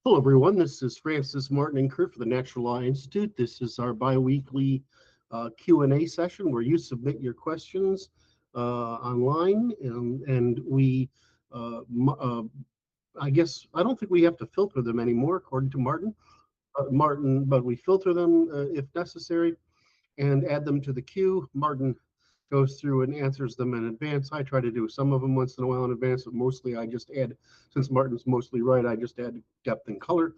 Hello, everyone. This is Francis Martin and Curt for the Natural Law Institute. This is our biweekly Q&A session where you submit your questions online, and we, I guess, I don't think we have to filter them anymore, according to Martin, but we filter them if necessary and add them to the queue. Martin goes through and answers them in advance. I try to do some of them once in a while in advance, but mostly I just add, since Martin's mostly right, I just add depth and color.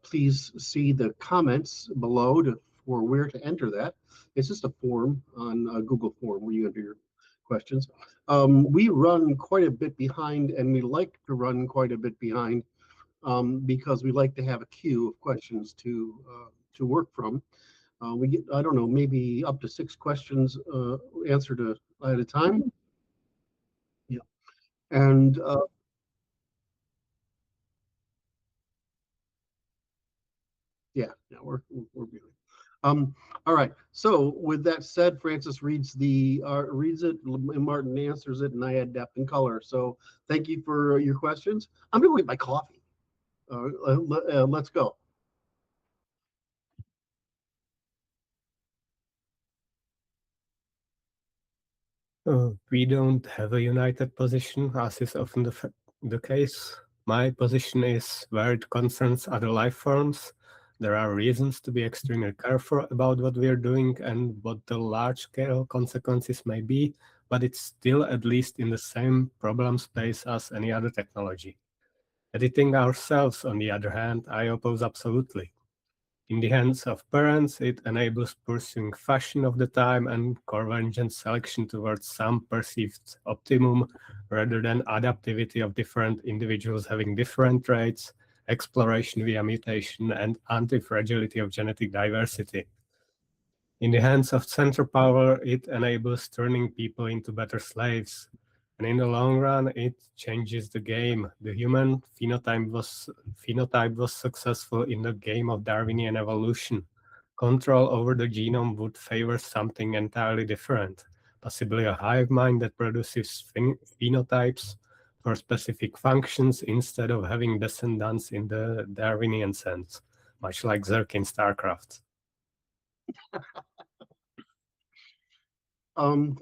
Please see the comments below for where to enter that. It's just a form on a Google form where you enter your questions. We run quite a bit behind, and we like to run quite a bit behind because we like to have a queue of questions to work from. We get, I don't know, maybe up to 6 questions answered at a time. Yeah, and yeah, we're good. All right. So with that said, Francis reads it, and Martin answers it, and I add depth and color. So thank you for your questions. I'm gonna get my coffee. Let's go. We don't have a united position, as is often the case. My position is where it concerns other life forms. There are reasons to be extremely careful about what we are doing and what the large-scale consequences may be, but it's still at least in the same problem space as any other technology. Editing ourselves, on the other hand, I oppose absolutely. In the hands of parents, it enables pursuing fashion of the time and convergent selection towards some perceived optimum rather than adaptivity of different individuals having different traits, exploration via mutation, and anti-fragility of genetic diversity. In the hands of central power, it enables turning people into better slaves. And in the long run, it changes the game. The human phenotype was successful in the game of Darwinian evolution. Control over the genome would favor something entirely different, possibly a hive mind that produces phenotypes for specific functions instead of having descendants in the Darwinian sense, much like Zerk in StarCraft. Um,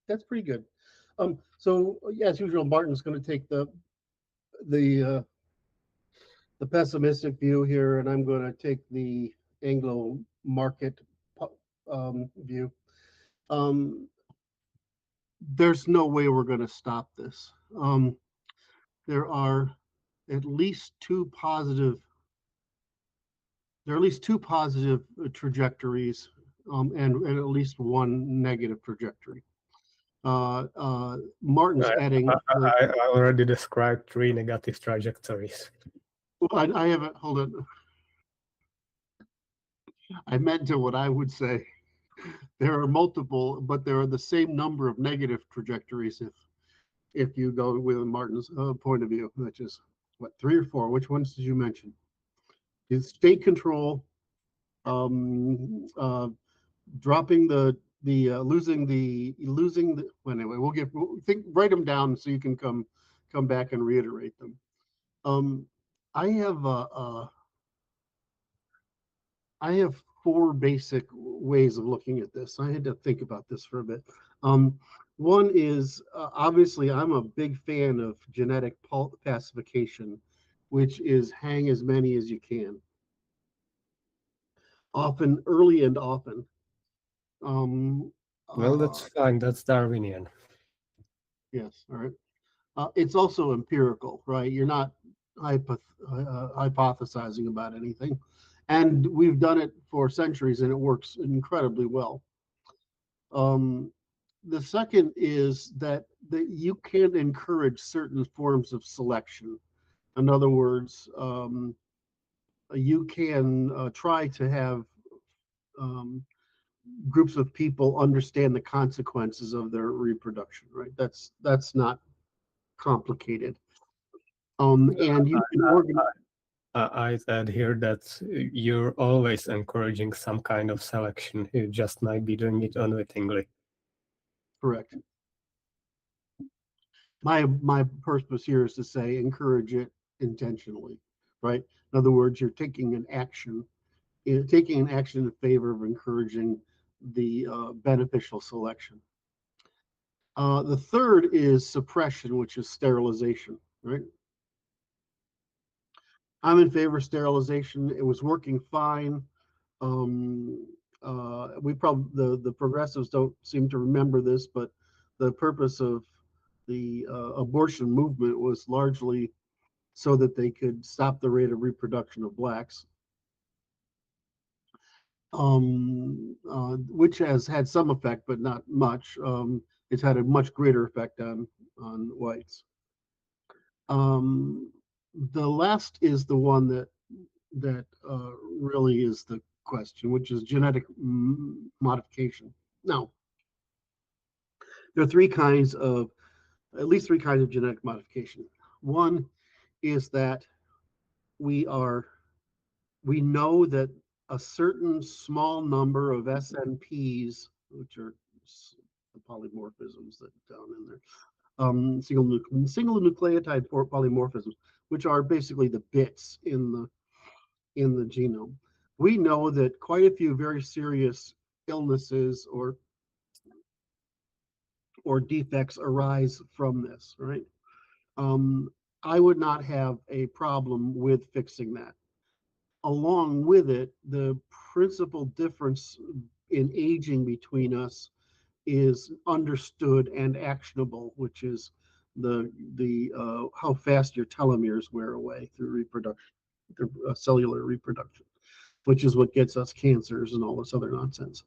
that's pretty good. So as usual, Martin's going to take the uh, the pessimistic view here, and I'm going to take the Anglo market view. Um, there's no way we're going to stop this. There are at least two positive. There are at least two positive trajectories, and at least one negative trajectory. Martin's adding. I already described three negative trajectories. I haven't. Hold on. I meant to what I would say. There are multiple, but there are the same number of negative trajectories if you go with Martin's point of view, which is what, three or four. Which ones did you mention? Is state control, dropping losing the. Well, anyway, write them down so you can come back and reiterate them. Um, I have I have four basic ways of looking at this. I had to think about this for a bit. Um, One is obviously I'm a big fan of genetic pacification, which is hang as many as you can, often early and often. Um, Well, that's uh, fine. That's Darwinian. yes, all right. It's also empirical, right? You're not hypothesizing about anything, and we've done it for centuries, and it works incredibly well. Um, the second is that you can encourage certain forms of selection. In other words, you can try to have um, groups of people understand the consequences of their reproduction. Right? That's not complicated. And you can organize. I said here that you're always encouraging some kind of selection. You just might be doing it unwittingly. Correct. My purpose here is to say encourage it intentionally. Right? In other words, you're taking an action in favor of encouraging the beneficial selection. The third is suppression, which is sterilization, right? I'm in favor of sterilization. It was working fine. Um, we probably the progressives don't seem to remember this, but the purpose of the abortion movement was largely so that they could stop the rate of reproduction of blacks, which has had some effect, but not much. It's had a much greater effect on whites. Um, the last is the one that really is the question, which is genetic modification. Now, there are at least three kinds of genetic modification. One is that we are we know that a certain small number of SNPs, which are the polymorphisms that down in there, single nucleotide polymorphisms, which are basically the bits in the genome. We know that quite a few very serious illnesses or or defects arise from this, right? I would not have a problem with fixing that. Along with it, the principal difference in aging between us is understood and actionable, which is the how fast your telomeres wear away through reproduction, through cellular reproduction, which is what gets us cancers and all this other nonsense.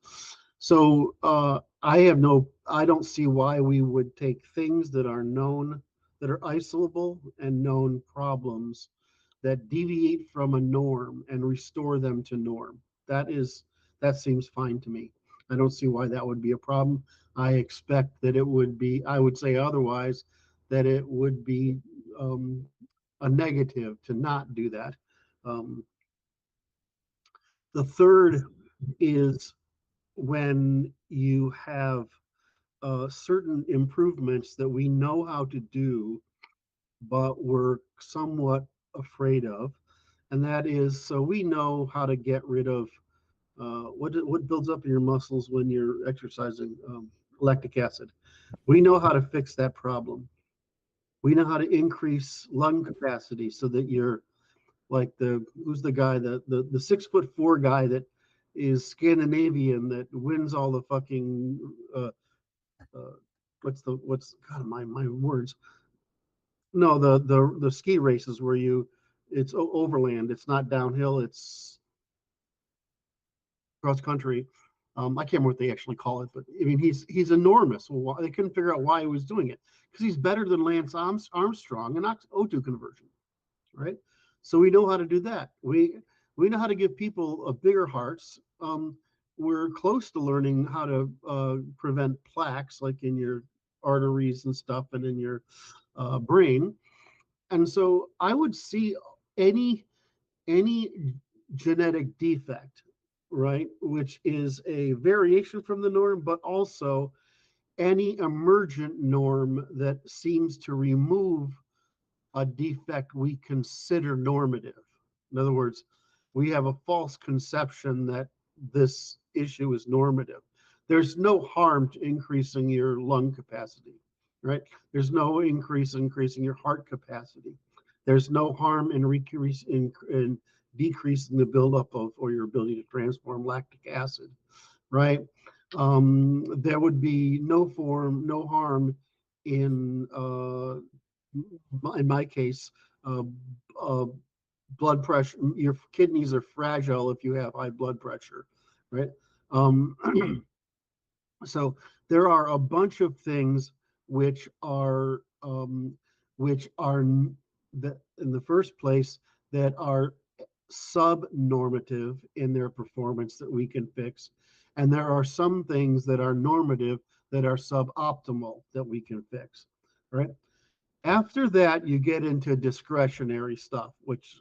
So I don't see why we would take things that are known, that are isolable and known problems that deviate from a norm and restore them to norm. That seems fine to me. I don't see why that would be a problem. I expect that it would be, I would say otherwise, that it would be a negative to not do that. The third is when you have certain improvements that we know how to do, but we're somewhat afraid of. And that is, so we know how to get rid of what builds up in your muscles when you're exercising, lactic acid. We know how to fix that problem. We know how to increase lung capacity so that you're like who's the guy, the 6'4" guy that is Scandinavian that wins all the fucking what's God, my words. No, the ski races where it's overland. It's not downhill. It's cross country. I can't remember what they actually call it, but I mean he's enormous. Well, they couldn't figure out why he was doing it because he's better than Lance Armstrong in O2 conversion, right? So we know how to do that. We know how to give people a bigger hearts. We're close to learning how to prevent plaques, like in your arteries and stuff, and in your brain. And so I would see any genetic defect, right, which is a variation from the norm, but also any emergent norm that seems to remove a defect we consider normative. In other words, we have a false conception that this issue is normative. There's no harm to increasing your lung capacity, right? There's no increasing your heart capacity. There's no harm in decreasing the buildup of or your ability to transform lactic acid, right? There would be no harm in my case, blood pressure. Your kidneys are fragile if you have high blood pressure, right? So there are a bunch of things which are that in the first place that are subnormative in their performance that we can fix, and there are some things that are normative that are suboptimal that we can fix, right? After that, you get into discretionary stuff, which,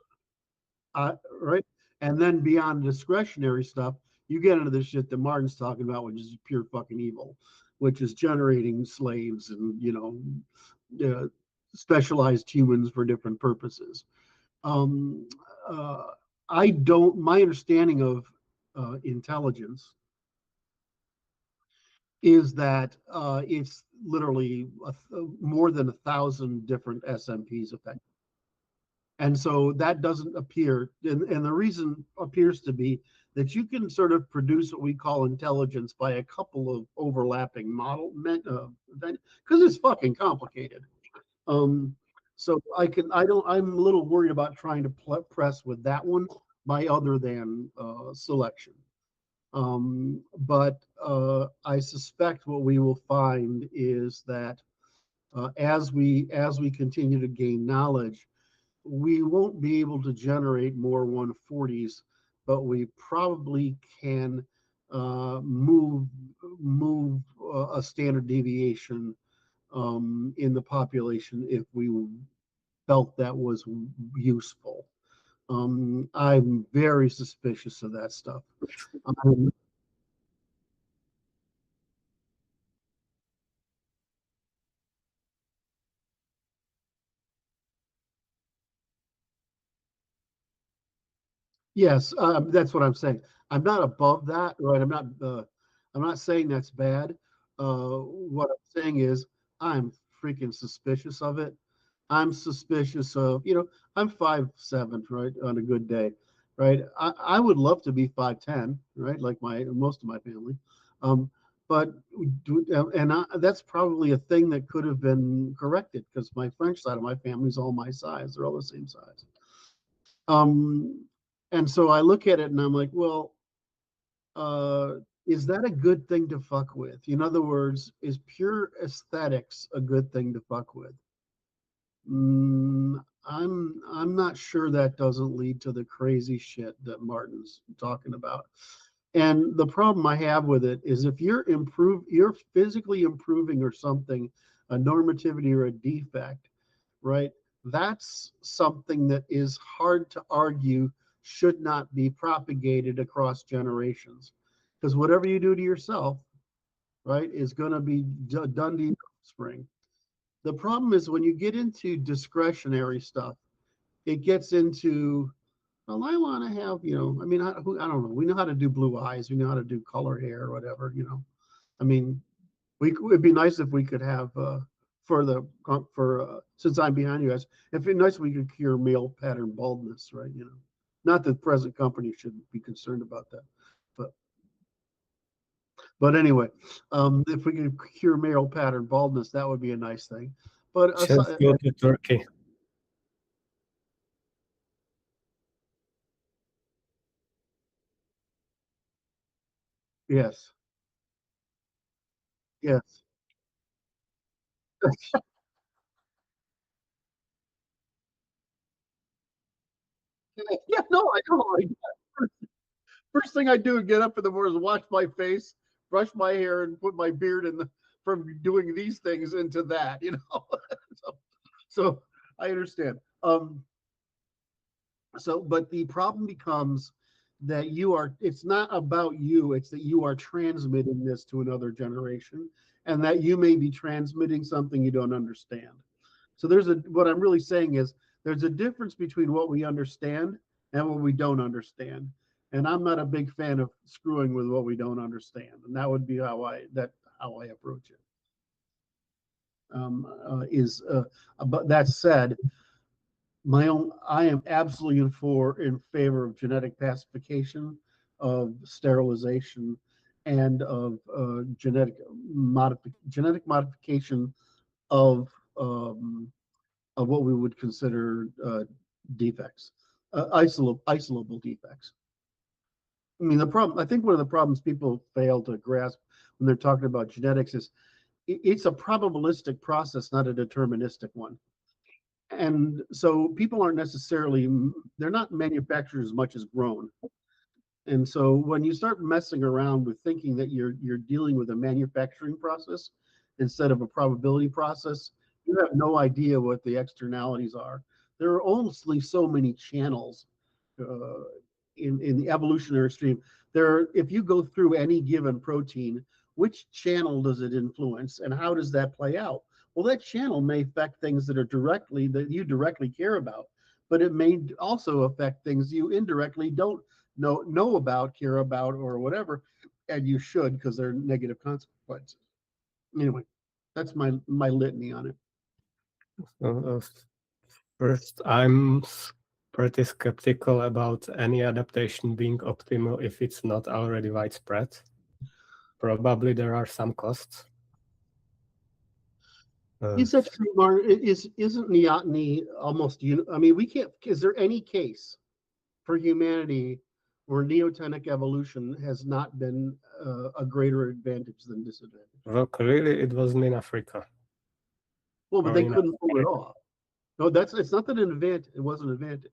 right? And then beyond discretionary stuff, you get into the shit that Martin's talking about, which is pure fucking evil, which is generating slaves and, specialized humans for different purposes. My understanding of intelligence is that it's literally more than 1,000 different SMPs affected. And so that doesn't appear, and the reason appears to be that you can sort of produce what we call intelligence by a couple of overlapping because it's fucking complicated. So I'm a little worried about trying to press with that one by other than selection. But I suspect what we will find is that as we continue to gain knowledge, we won't be able to generate more 140s, but we probably can move a standard deviation in the population if we felt that was useful. I'm very suspicious of that stuff. Yes, that's what I'm saying. I'm not above that, right? I'm not saying that's bad. What I'm saying is I'm freaking suspicious of it. I'm suspicious of, I'm 5'7", right, on a good day, right? I would love to be 5'10", right, like most of my family. But that's probably a thing that could have been corrected because my French side of my family is all my size. They're all the same size. And so I look at it and I'm like, well, is that a good thing to fuck with? In other words, is pure aesthetics a good thing to fuck with? I'm not sure that doesn't lead to the crazy shit that Martin's talking about. And the problem I have with it is if you're physically improving or something, a normativity or a defect, right? That's something that is hard to argue should not be propagated across generations. Because whatever you do to yourself, right, is going to be done to your offspring. The problem is when you get into discretionary stuff, it gets into, well, I want to have, I mean, I don't know. We know how to do blue eyes. We know how to do color hair or whatever, I mean, it'd be nice if we could have, since I'm behind you guys, it'd be nice if we could cure male pattern baldness, right? Not that present company should be concerned about that, but anyway, if we could cure male pattern baldness, that would be a nice thing. But Just go to Turkey. Yes. Yes. Yeah, no, I know. First thing I do get up in the morning is wash my face, brush my hair, and put my beard from doing these things into that, so, so I understand. But the problem becomes that it's not about you, it's that you are transmitting this to another generation, and that you may be transmitting something you don't understand. So what I'm really saying is there's a difference between what we understand and what we don't understand. And I'm not a big fan of screwing with what we don't understand. And that would be how I approach it. But that said, I am absolutely in favor of genetic pacification, of sterilization, and of genetic modification of what we would consider defects, isolable defects. I mean, I think one of the problems people fail to grasp when they're talking about genetics is it's a probabilistic process, not a deterministic one. And so people they're not manufactured as much as grown. And so when you start messing around with thinking that you're dealing with a manufacturing process instead of a probability process, you have no idea what the externalities are. There are only so many channels uh, in the evolutionary stream. If you go through any given protein, which channel does it influence, and how does that play out? Well, that channel may affect things that you directly care about, but it may also affect things you indirectly don't know about, care about, or whatever, and you should because they're negative consequences. Anyway, that's my litany on it. First, I'm pretty skeptical about any adaptation being optimal if it's not already widespread. Probably there are some costs. Is that true, Martin? Isn't neoteny almost? I mean, we can't. Is there any case for humanity where neotenic evolution has not been a greater advantage than disadvantage? Well, clearly it wasn't in Africa. Well, but they couldn't pull it off. No, it's not that it wasn't an advantage.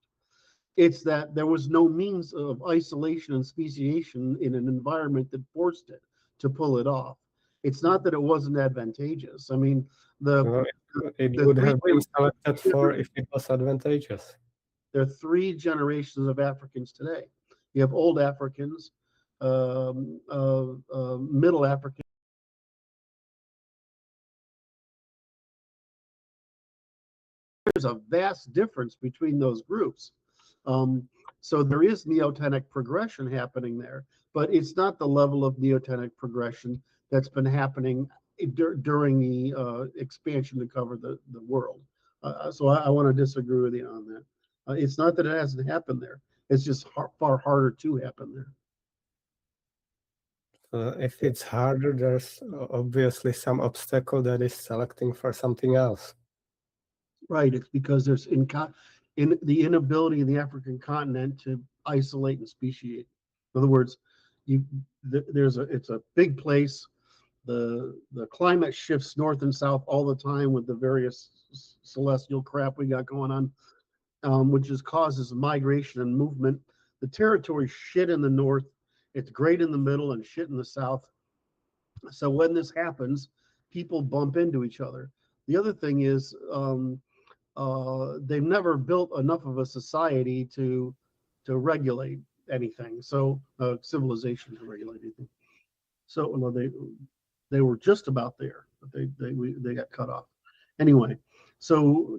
It's that there was no means of isolation and speciation in an environment that forced it to pull it off. It's not that it wasn't advantageous. I mean, it would have been selected for if it was advantageous. There are 3 generations of Africans today. You have old Africans, middle Africans. There's a vast difference between those groups. So there is neotenic progression happening there, but it's not the level of neotenic progression that's been happening during the expansion to cover the world. So I want to disagree with you on that. It's not that it hasn't happened there. It's just far harder to happen there. If it's harder, there's obviously some obstacle that is selecting for something else. Right. It's because there's in the inability in the African continent to isolate and speciate. In other words, it's a big place. The climate shifts north and south all the time with the various celestial crap we got going on, which causes migration and movement. The territory shit in the north, it's great in the middle and shit in the south. So when this happens, people bump into each other. The other thing is they've never built enough of a society to regulate anything. So civilization to regulate anything. So well, they were just about there, but they got cut off. Anyway, so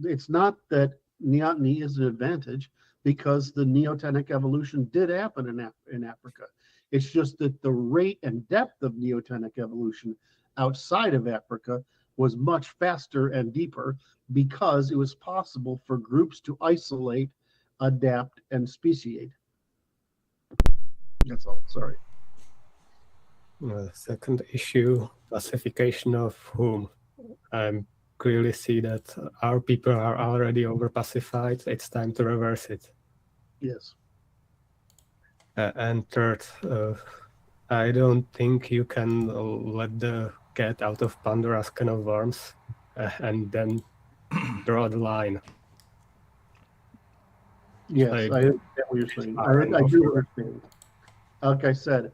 it's not that neoteny is an advantage because the neotenic evolution did happen in Africa. It's just that the rate and depth of neotenic evolution outside of Africa was much faster and deeper because it was possible for groups to isolate, adapt, and speciate. That's all. Sorry. Second issue, classification of whom. I clearly see that our people are already over-pacified. It's time to reverse it. Yes. And third, I don't think you can let the cat out of Pandora's can of worms and then draw the line. Yes, I understand what you're saying. I do understand. Like I said,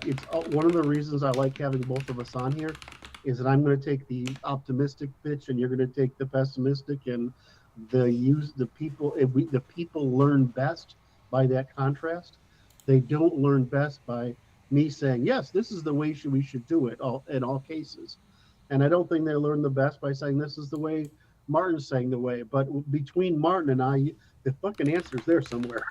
it's one of the reasons I like having both of us on here is that I'm going to take the optimistic pitch and you're going to take the pessimistic, and the people learn best by that contrast. They don't learn best by me saying, yes, this is the way we should do it in all cases. And I don't think they learn the best by saying this is the way Martin's saying the way. But between Martin and I, the fucking answer's there somewhere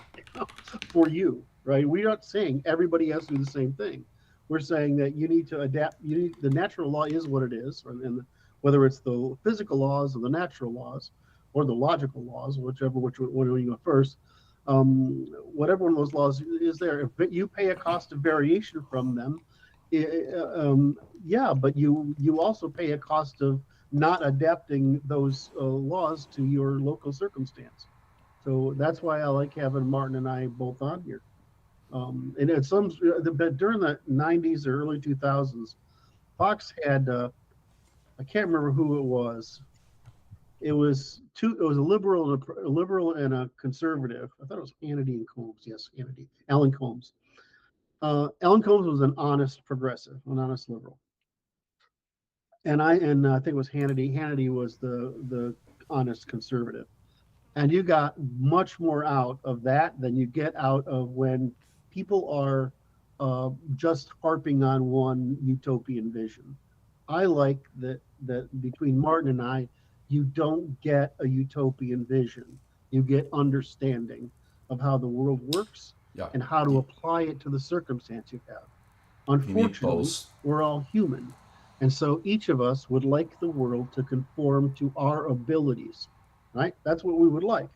for you, right? We're not saying everybody has to do the same thing. We're saying that you need to adapt. The natural law is what it is, and whether it's the physical laws or the natural laws or the logical laws, which one you go first, whatever one of those laws is there, if you pay a cost of variation from them, yeah, but you also pay a cost of not adapting those laws to your local circumstance. So that's why I like having Martin and I both on here. And during the 90s or early 2000s, Fox had I can't remember who it was. It was a liberal and a conservative. I thought it was Hannity and Combs. Yes, Hannity. Alan Combs. Alan Combs was an honest progressive, an honest liberal. And I think it was Hannity. Hannity was the honest conservative. And you got much more out of that than you get out of when people are just harping on one utopian vision. I like that between Martin and I, you don't get a utopian vision. You get understanding of how the world works and how to apply it to the circumstance you have. Unfortunately, we're all human. And so each of us would like the world to conform to our abilities, right? That's what we would like.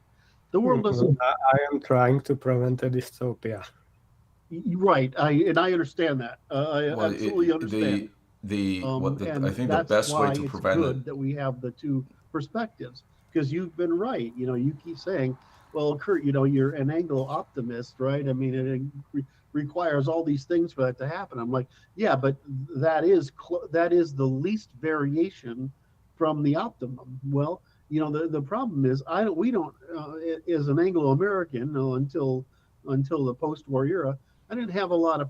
The world doesn't. I am trying to prevent a dystopia. Right. I understand that. I absolutely understand. I think the best way to prevent it, that we have the two perspectives, because you've been right. You keep saying, well, Curt, you're an Anglo optimist, right? I mean, it requires all these things for that to happen. I'm like, yeah, but that is the least variation from the optimum. Well, the problem is we don't as an Anglo-American until the post-war era, we didn't have a lot of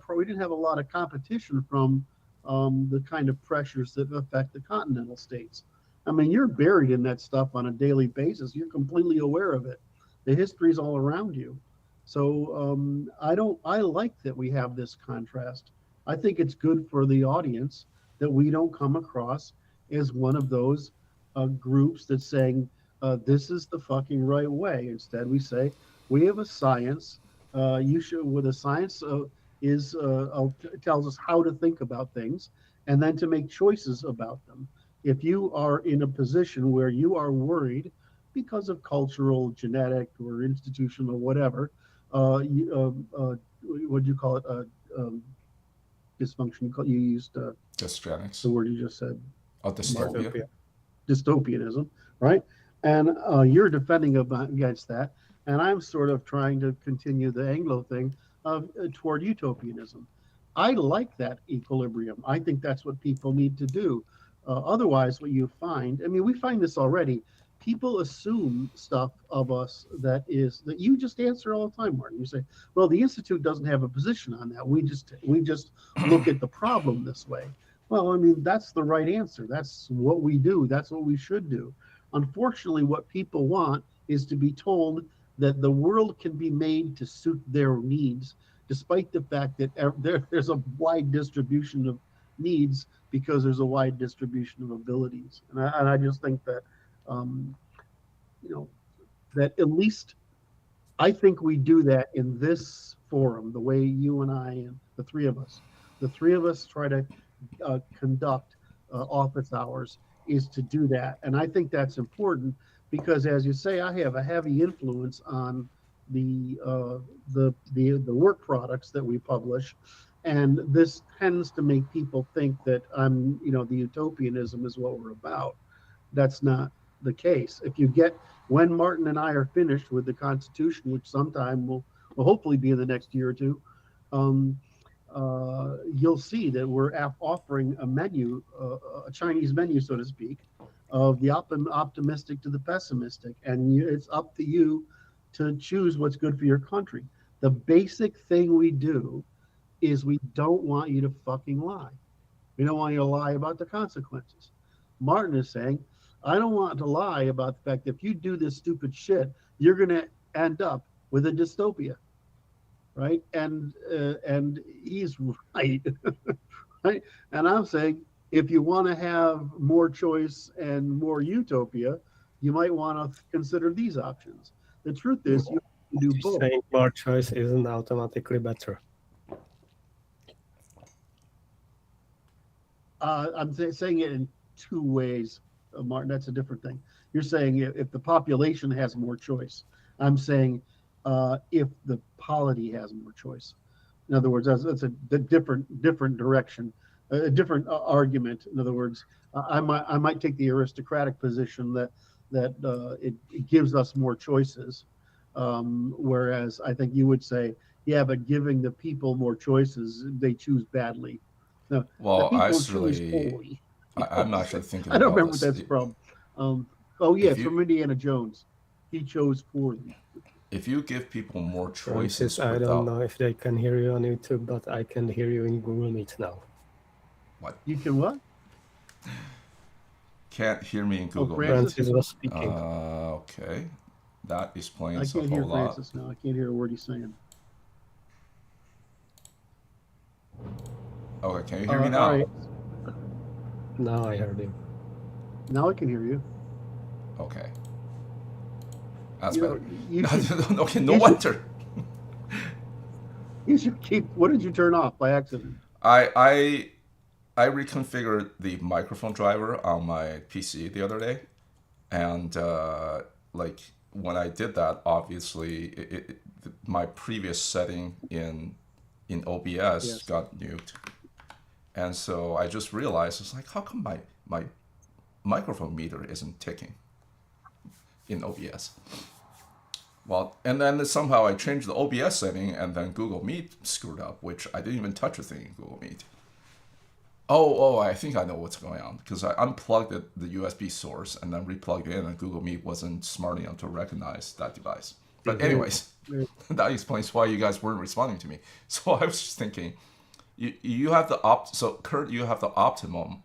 competition from the kind of pressures that affect the continental states. I mean, you're buried in that stuff on a daily basis. You're completely aware of it. The history's all around you. So I like that we have this contrast. I think it's good for the audience that we don't come across as one of those groups that's saying this is the fucking right way. Instead, we say we have a science. You should with a science. is tells us how to think about things and then to make choices about them. If you are in a position where you are worried because of cultural, genetic, or institutional, or whatever, what do you call it? Dysfunction. You used Dysgenics. the word you just said. Oh, dystopia. Dystopianism, right? And you're defending against that, and I'm sort of trying to continue the Anglo thing toward utopianism. I like that equilibrium. I think that's what people need to do. Otherwise, what you find, I mean, we find this already. People assume stuff of us that you just answer all the time, Martin. You say, "Well, the Institute doesn't have a position on that. We just look at the problem this way." Well, I mean, that's the right answer. That's what we do. That's what we should do. Unfortunately, what people want is to be told that the world can be made to suit their needs, despite the fact that there's a wide distribution of needs because there's a wide distribution of abilities. And I just think that, that at least I think we do that in this forum, the way you and I and the three of us try to conduct office hours is to do that. And I think that's important because, as you say, I have a heavy influence on the work products that we publish. And this tends to make people think that the utopianism is what we're about. That's not the case. When Martin and I are finished with the Constitution, which sometime will hopefully be in the next year or two, you'll see that we're offering a menu, a Chinese menu, so to speak, of the optimistic to the pessimistic. And it's up to you to choose what's good for your country. The basic thing we do is we don't want you to fucking lie. We don't want you to lie about the consequences. Martin is saying, I don't want to lie about the fact that if you do this stupid shit, you're going to end up with a dystopia. Right. And he's right. Right. And I'm saying, if you want to have more choice and more utopia, you might want to consider these options. The truth is, you have to do both. Saying more choice isn't automatically better. I'm saying it in two ways, Martin. That's a different thing. You're saying if the population has more choice. I'm saying if the polity has more choice. In other words, that's a different direction, a different argument. In other words, I might take the aristocratic position that it gives us more choices, whereas I think you would say, yeah, but giving the people more choices, they choose badly. No, well, I'm not sure thinking. I don't remember what that's from. It's from Indiana Jones. He chose poorly. If you give people more choices, I don't know if they can hear you on YouTube, but I can hear you in Google Meet now. What? You can what? Can't hear me in Google Meet. Francis was speaking. Okay. That explains a whole lot. I can't hear Francis now. I can't hear a word he's saying. Okay, can you hear me now? Right. Now I heard you. Now I can hear you. Okay. That's better. Okay, no wonder. You should keep. What did you turn off by accident? I reconfigured the microphone driver on my PC the other day, and when I did that, obviously my previous setting in OBS got nuked, and so I just realized it's like, how come my microphone meter isn't ticking in OBS? Well, and then somehow I changed the OBS setting, and then Google Meet screwed up, which I didn't even touch a thing in Google Meet. Oh, I think I know what's going on, because I unplugged the USB source and then replugged it in, and Google Meet wasn't smart enough to recognize that device. But anyways, that explains why you guys weren't responding to me. So I was just thinking, you have the so Curt, you have the optimum,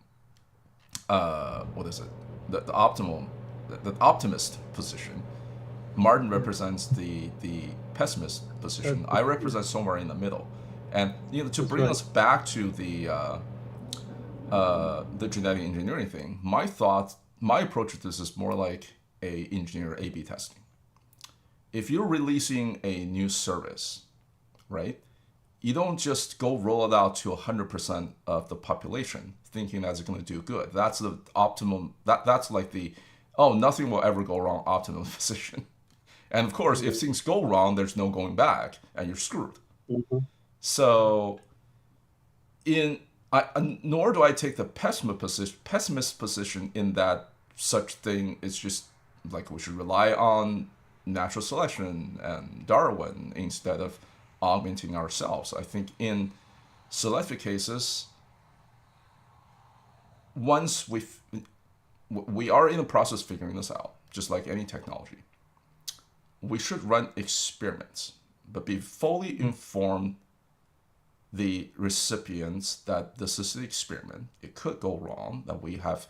what is it? The optimum, the optimist position. Martin represents the pessimist position. I represent somewhere in the middle. And to bring us back to the genetic engineering thing, my approach to this is more like a engineer A/B testing. If you're releasing a new service, right, you don't just go roll it out to 100% of the population thinking that's going to do good. That's the optimum, that's like the, oh, nothing will ever go wrong optimum position. And of course, if things go wrong, there's no going back and you're screwed. So nor do I take the pessimist position in that such thing is just like we should rely on natural selection and Darwin instead of augmenting ourselves. I think in selected cases, once we are in the process of figuring this out, just like any technology, we should run experiments, but be fully informed the recipients that this is the experiment. It could go wrong, that we have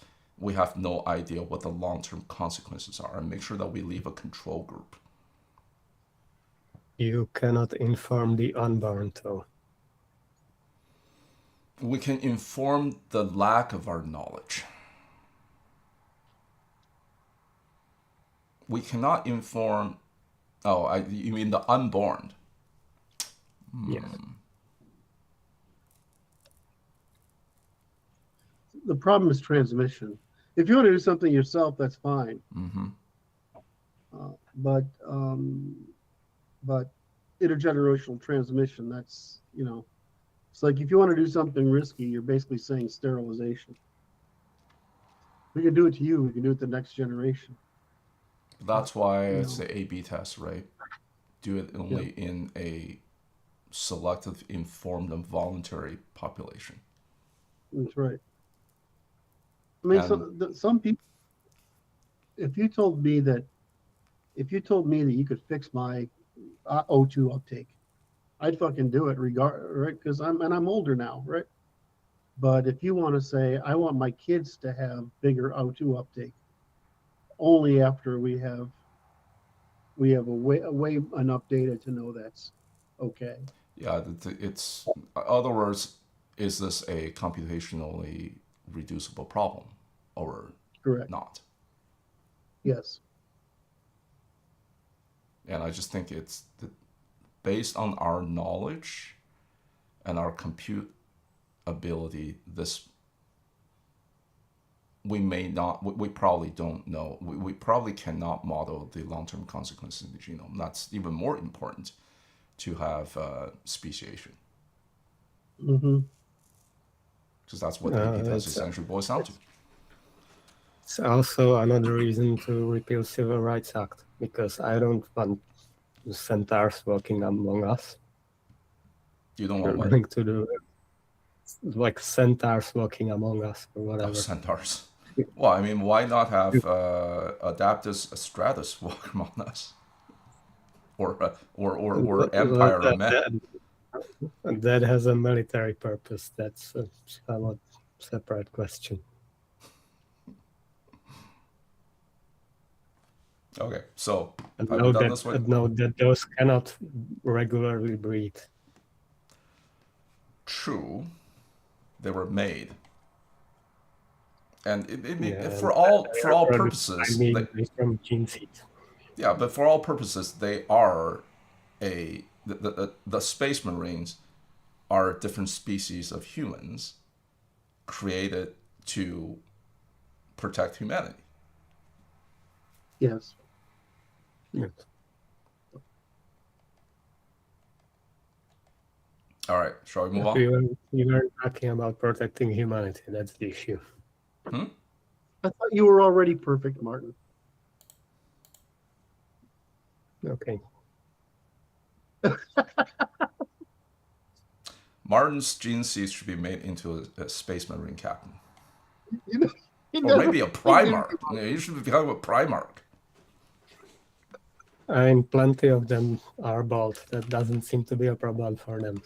no idea what the long-term consequences are, and make sure that we leave a control group. You cannot inform the unborn, though. We can inform the lack of our knowledge. We cannot inform... you mean the unborn? Yes. The problem is transmission. If you want to do something yourself, that's fine. But intergenerational transmission, that's, it's like if you want to do something risky, you're basically saying sterilization. We can do it to you, we can do it to the next generation. That's why it's the A/B test, right? Do it only in a selective, informed, and voluntary population. That's right. I mean, some people, if you told me that you could fix my O2 uptake, I'd fucking do it right? Because I'm older now, right? But if you want to say, I want my kids to have bigger O2 uptake, only after we have way enough data to know that's okay. Yeah, it's, in other words, is this a computationally reducible problem or Correct. not? Yes. And I just think it's based on our knowledge and our compute ability, we probably don't know. We probably cannot model the long-term consequences in the genome. That's even more important to have speciation. Because that's what the AP test essentially boils down to. It's also another reason to repeal Civil Rights Act, because I don't want centaurs walking among us. You don't want You're going to do like centaurs walking among us or whatever. Oh, centaurs. Well, I mean, why not have Adaptus Stratus walk among us? Or Empire of Men? That has a military purpose. That's a somewhat separate question. Okay, so note that those cannot regularly breed. True, they were made, and for all purposes, from gene seed. Yeah, but for all purposes, they are the space marines are a different species of humans created to protect humanity. Yes. Yes. All right, shall we move on? We were talking about protecting humanity. That's the issue. I thought you were already perfect, Martin. Okay. Martin's gene seeds should be made into a space marine captain. Or maybe a Primarch. You should become a Primarch. I mean, plenty of them are bald. That doesn't seem to be a problem for them.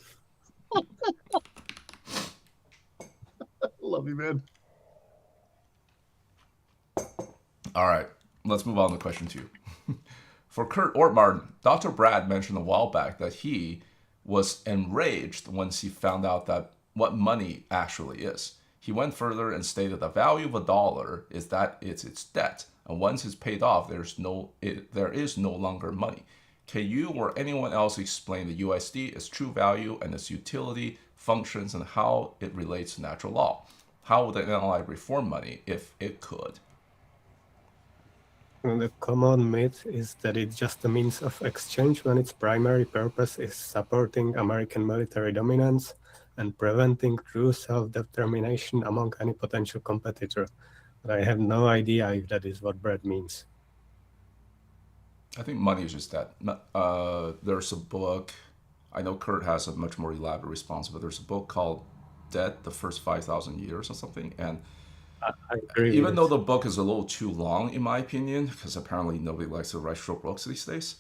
Love you, man. All right, let's move on to question 2. For Curt or Martin, Dr. Brad mentioned a while back that he was enraged once he found out that what money actually is. He went further and stated the value of $1 is that it's its debt, and once it's paid off, there is no longer money. Can you or anyone else explain the USD, its true value, and its utility, functions, and how it relates to natural law? How would the NLI reform money if it could? The common myth is that it's just a means of exchange when its primary purpose is supporting American military dominance and preventing true self-determination among any potential competitor. But I have no idea if that is what Brett means. I think money is just that. There's a book, I know Curt has a much more elaborate response, but there's a book called Debt, the First 5,000 Years or something. And I agree even with though this. the book is a little too long, in my opinion, because apparently nobody likes to write short books these days,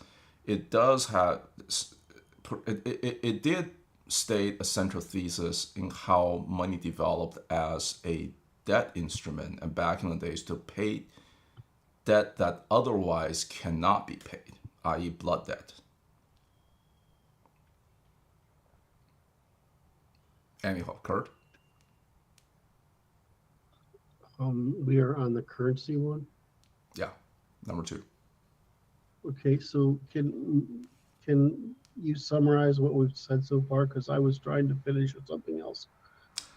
it does have, it did state a central thesis in how money developed as a debt instrument and back in the days to pay debt that otherwise cannot be paid, i.e. blood debt. Anyhow, Curt? We are on the currency one. Yeah, number 2. Okay, so can you summarize what we've said so far? Because I was trying to finish with something else.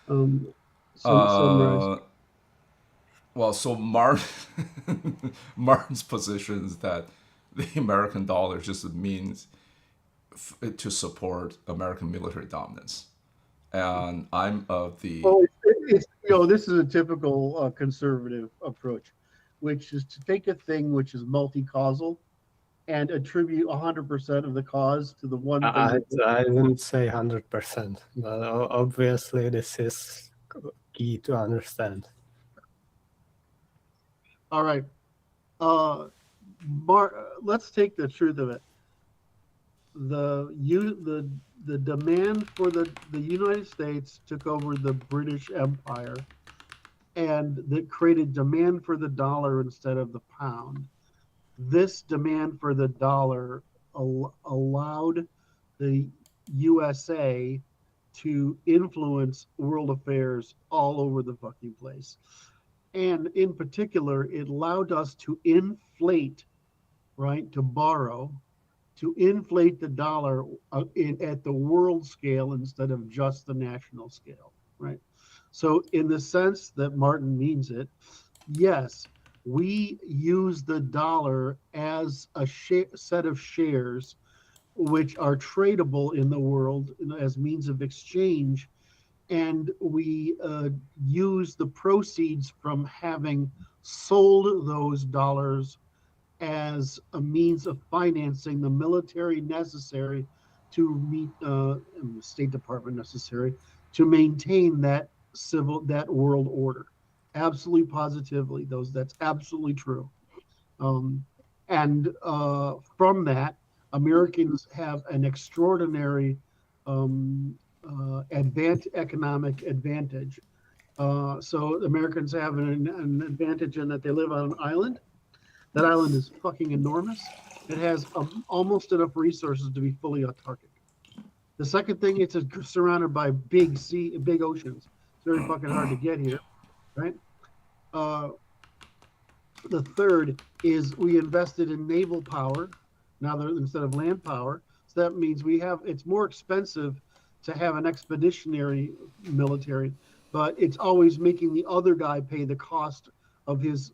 Summarize. Well, so Martin's position is that the American dollar is just a means to support American military dominance. And I'm of the... Well, this is a typical conservative approach, which is to take a thing which is multi-causal and attribute 100% of the cause to the one thing. I wouldn't say 100%, but obviously this is key to understand. All right. Let's take the truth of it. The demand for the United States took over the British Empire, and that created demand for the dollar instead of the pound. This demand for the dollar allowed the USA to influence world affairs all over the fucking place. And in particular, it allowed us to inflate, right, to borrow, to inflate the dollar at the world scale instead of just the national scale, right? So in the sense that Martin means it, yes, we use the dollar as a set of shares which are tradable in the world as means of exchange, and we use the proceeds from having sold those dollars as a means of financing the military necessary to meet State Department necessary to maintain that world order. Absolutely, positively, that's absolutely true. And from that, Americans have an extraordinary economic advantage. So Americans have an advantage in that they live on an island. That island is fucking enormous. It has almost enough resources to be fully autarkic. The second thing, it's surrounded by big oceans. It's very fucking hard to get here, right? The third is we invested in naval power now instead of land power. So that means it's more expensive to have an expeditionary military, but it's always making the other guy pay the cost of his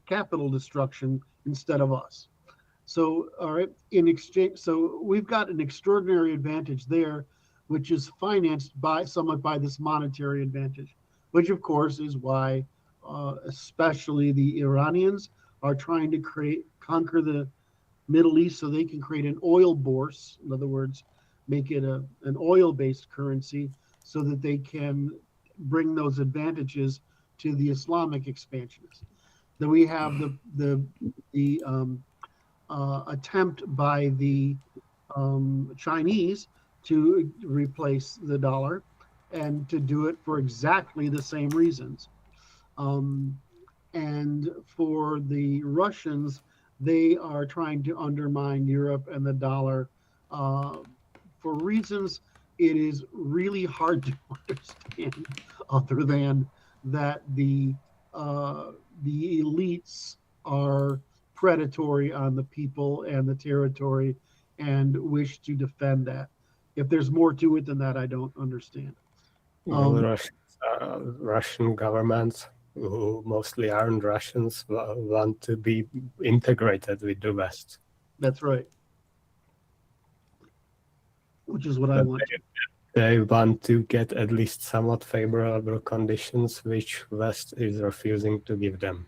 capital destruction instead of us. So, all right, in exchange, so we've got an extraordinary advantage there, which is financed somewhat by this monetary advantage, which of course is why especially the Iranians are trying to conquer the Middle East so they can create an oil bourse. In other words, make it an oil-based currency so that they can bring those advantages to the Islamic expansionists. Then we have the attempt by the Chinese to replace the dollar, and to do it for exactly the same reasons. And for the Russians, they are trying to undermine Europe and the dollar for reasons it is really hard to understand, other than that the elites are predatory on the people and the territory and wish to defend that. If there's more to it than that, I don't understand. Well, Russian governments, who mostly aren't Russians, want to be integrated with the West. That's right. Which is what I want. They want to get at least somewhat favorable conditions, which West is refusing to give them.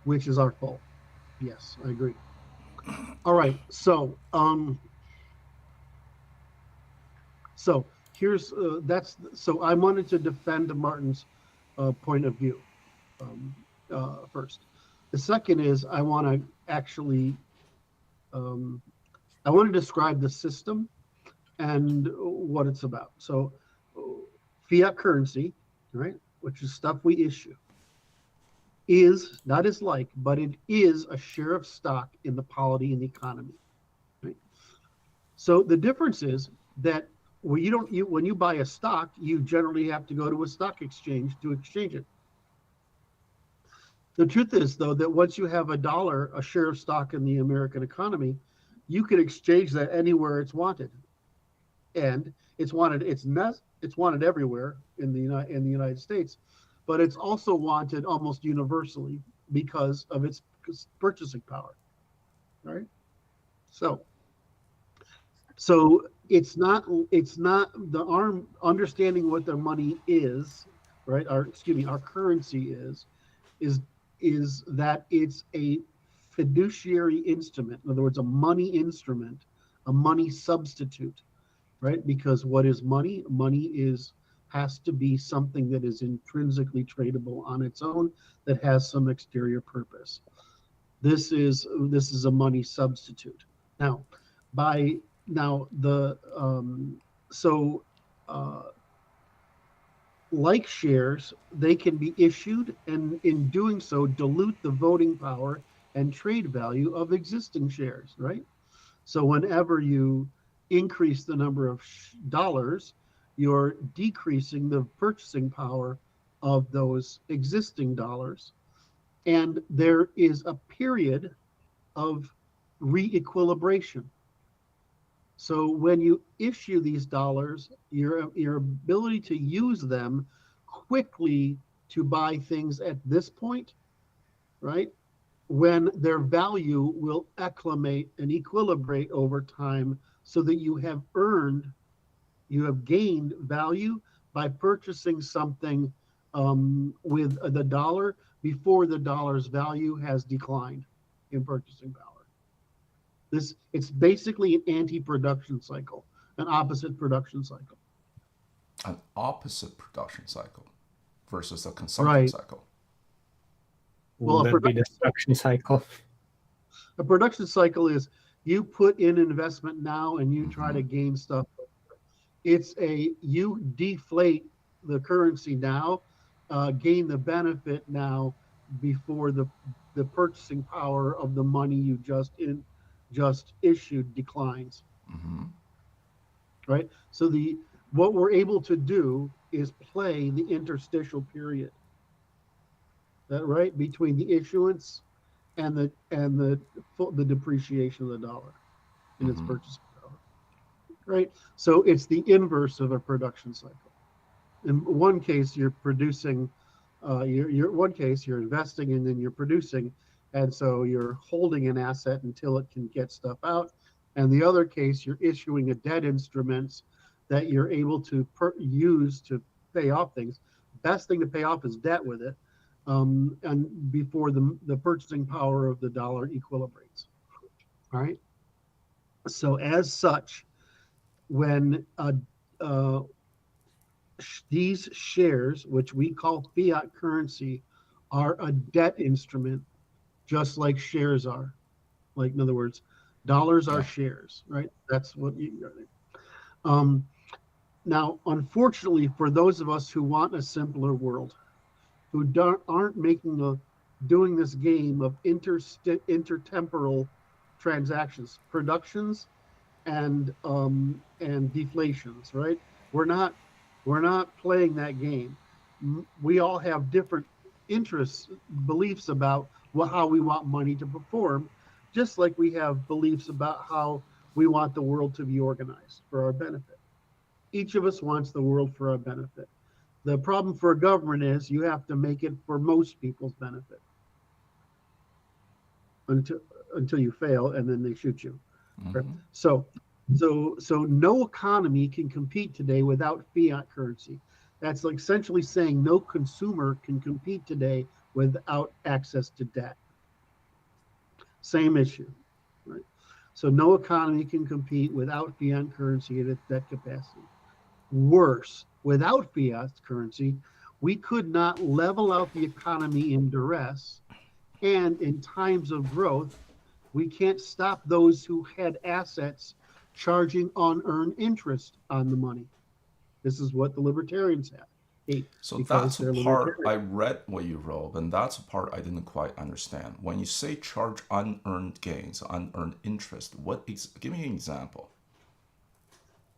Which is our fault. Yes, I agree. All right, so here's so I wanted to defend Martin's point of view first. The second is I want to actually I want to describe the system and what it's about. So fiat currency, right, which is stuff we issue, is not as like, but it is a share of stock in the polity and the economy. Right? So the difference is that when you buy a stock, you generally have to go to a stock exchange to exchange it. The truth is, though, that once you have a share of stock in the American economy, you can exchange that anywhere it's wanted, and it's wanted. It's wanted everywhere in the United States, but it's also wanted almost universally because of its purchasing power, right? So it's not the arm understanding what their money is, right? Our currency is that it's a fiduciary instrument. In other words, a money instrument, a money substitute, right? Because what is money? Money has to be something that is intrinsically tradable on its own, that has some exterior purpose. This is a money substitute. Now, like shares, they can be issued, and in doing so, dilute the voting power and trade value of existing shares, right? So whenever you increase the number of dollars, you're decreasing the purchasing power of those existing dollars. And there is a period of re-equilibration. So when you issue these dollars, your ability to use them quickly to buy things at this point, right, when their value will acclimate and equilibrate over time, so that you have gained value by purchasing something with the dollar before the dollar's value has declined in purchasing power. It's basically an anti-production cycle, an opposite production cycle. An opposite production cycle versus a consumption cycle. Will that be the production cycle? A production cycle is you put in investment now and you try to gain stuff. You deflate the currency now, gain the benefit now before the purchasing power of the money you just issued declines. Right? So what we're able to do is play the interstitial period, right, between the issuance and the depreciation of the dollar in its purchasing power. Right? So it's the inverse of a production cycle. In one case, you're producing, one case you're investing and then you're producing, and so you're holding an asset until it can get stuff out. And the other case, you're issuing a debt instruments that you're able to use to pay off things. Best thing to pay off is debt with it, and before the purchasing power of the dollar equilibrates. All right. So as such, when these shares, which we call fiat currency, are a debt instrument, just like shares are. Like, in other words, dollars are shares, right? That's what you. Now, unfortunately, for those of us who want a simpler world, who aren't doing this game of intertemporal transactions, productions, and deflations, right? We're not playing that game. We all have different interests, beliefs about how we want money to perform, just like we have beliefs about how we want the world to be organized for our benefit. Each of us wants the world for our benefit. The problem for a government is you have to make it for most people's benefit until you fail, and then they shoot you. Mm-hmm. So no economy can compete today without fiat currency. That's like essentially saying no consumer can compete today without access to debt. Same issue, right? So no economy can compete without fiat currency at its debt capacity. Worse, without fiat currency, we could not level out the economy in duress, and in times of growth, we can't stop those who had assets charging unearned interest on the money. This is what the libertarians hate. So because that's a they're part I libertarian. read what you wrote, and that's a part I didn't quite understand. When you say charge unearned gains, unearned interest, give me an example.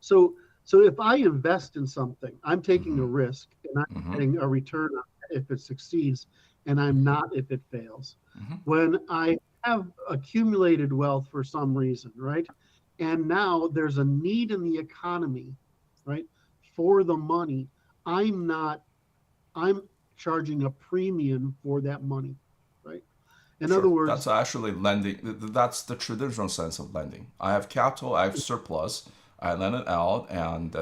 So if I invest in something, I'm taking a risk and I'm getting a return on it if it succeeds, and I'm not if it fails. When I have accumulated wealth for some reason, right? And now there's a need in the economy, right, for the money. I'm charging a premium for that money, right? In other words, That's actually lending. That's the traditional sense of lending. I have capital, I have surplus, I lend it out, and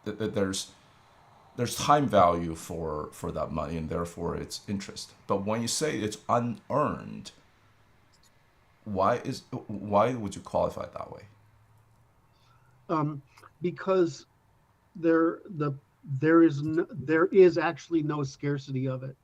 there's time value for that money, and therefore it's interest. But when you say it's unearned, why would you qualify it that way? because there is actually no scarcity of it.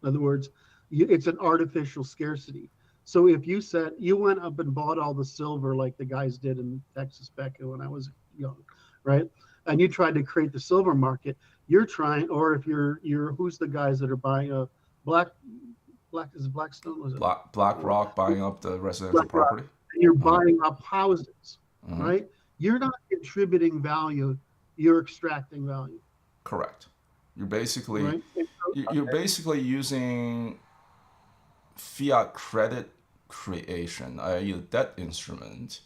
In other words, it's an artificial scarcity. So if you said you went up and bought all the silver like the guys did in Texas back when I was young, right? And you tried to create the silver market, you're trying, or if you're who's the guys that are buying a black is it Blackstone? Was it BlackRock buying up the residential BlackRock? property? And you're buying up houses, right? You're not contributing value, you're extracting value. Correct. You're basically Right? you're basically using fiat credit creation, i.e. a debt instrument,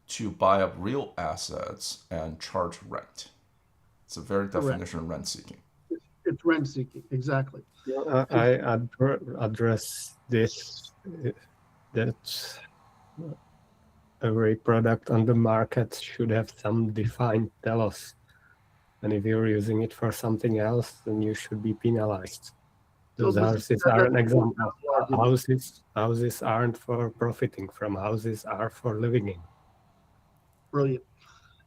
to buy up real assets and charge rent. It's a very definition of rent seeking. It's rent seeking, exactly. I address this, that every product on the market should have some defined telos. And if you're using it for something else, then you should be penalized. Those houses are an example. Houses aren't for profiting from. Houses are for living in. Brilliant.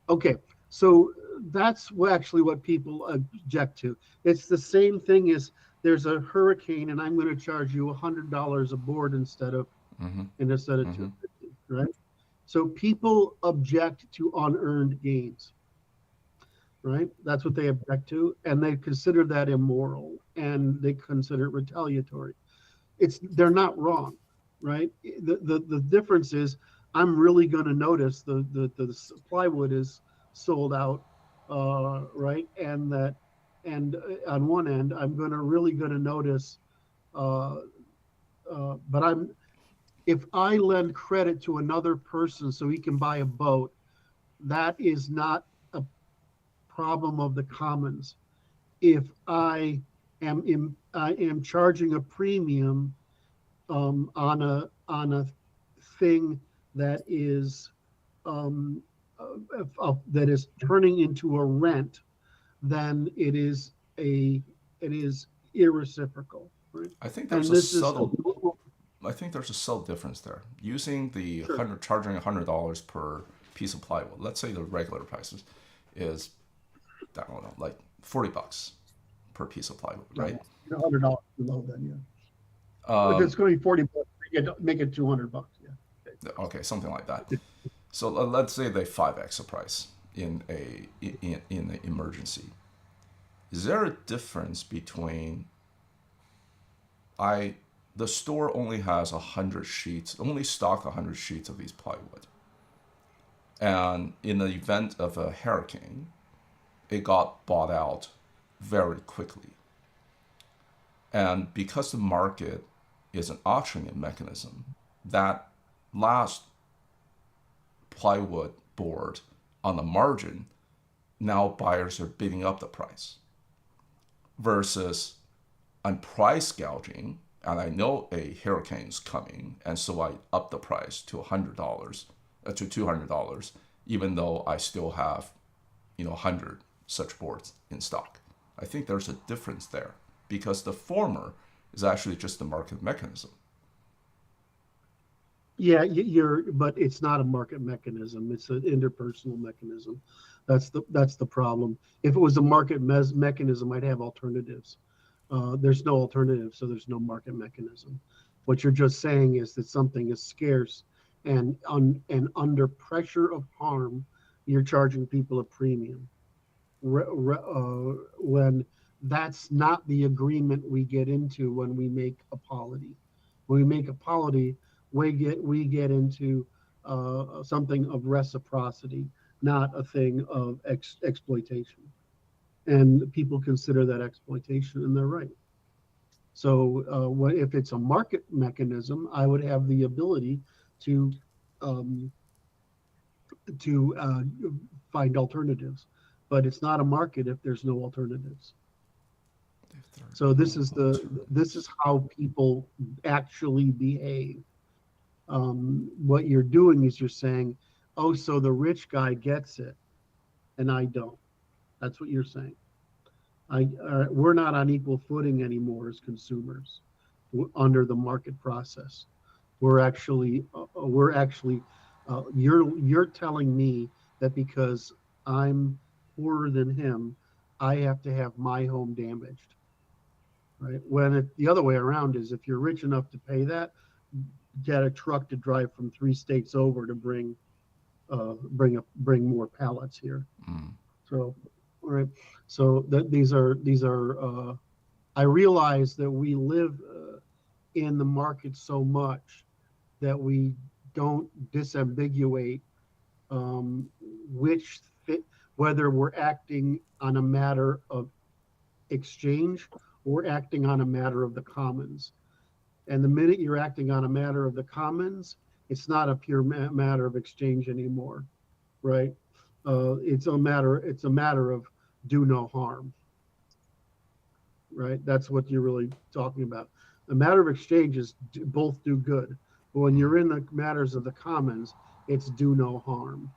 Okay, so that's actually what people object to. It's the same thing as there's a hurricane and I'm going to charge you $100 a board instead of $250, right? So people object to unearned gains, right? That's what they object to, and they consider that immoral, and they consider it retaliatory. They're not wrong, right? The difference is I'm really going to notice the plywood is sold out, right? And on one end, I'm really going to notice, but if I lend credit to another person so he can buy a boat, that is not a problem of the commons. If I am charging a premium on a thing that is turning into a rent, then it is irreciprocal. Right? I think there's a subtle difference there. Using the charging $100 per piece of plywood. Let's say the regular prices is, I don't know, like $40 per piece of plywood, right? $100 below then, yeah. If it's going to be $40, make it $200. Yeah. Okay, something like that. So let's say they 5x the price in an emergency. Is there a difference between the store only has 100 sheets, only stock 100 sheets of these plywood, and in the event of a hurricane, it got bought out very quickly, and because the market is an auctioning mechanism. That last plywood board on the margin, now buyers are bidding up the price. Versus I'm price gouging, and I know a hurricane's coming, and so I up the price to $100, to $200, even though I still have, 100 such boards in stock. I think there's a difference there because the former is actually just the market mechanism. Yeah, but it's not a market mechanism. It's an interpersonal mechanism. That's the problem. If it was a market mechanism, I'd have alternatives. There's no alternative, so there's no market mechanism. What you're just saying is that something is scarce, and under pressure of harm, you're charging people a premium. When that's not the agreement we get into when we make a polity. When we make a polity, we get into something of reciprocity, not a thing of exploitation. And people consider that exploitation, and they're right. So if it's a market mechanism, I would have the ability to find alternatives, but it's not a market if there's no alternatives. So this is how people actually behave. What you're doing is you're saying, oh, so the rich guy gets it and I don't. That's what you're saying. We're not on equal footing anymore as consumers under the market process. We're actually you're telling me that because I'm poorer than him, I have to have my home damaged, right? When the other way around is, if you're rich enough to pay that, get a truck to drive from 3 states over to bring more pallets here. So, all right. So these are. I realize that we live in the market so much that we don't disambiguate whether we're acting on a matter of exchange or acting on a matter of the commons. And the minute you're acting on a matter of the commons, it's not a pure matter of exchange anymore, right? It's a matter of do no harm, right? That's what you're really talking about. The matter of exchange is both do good, but when you're in the matters of the commons, it's do no harm,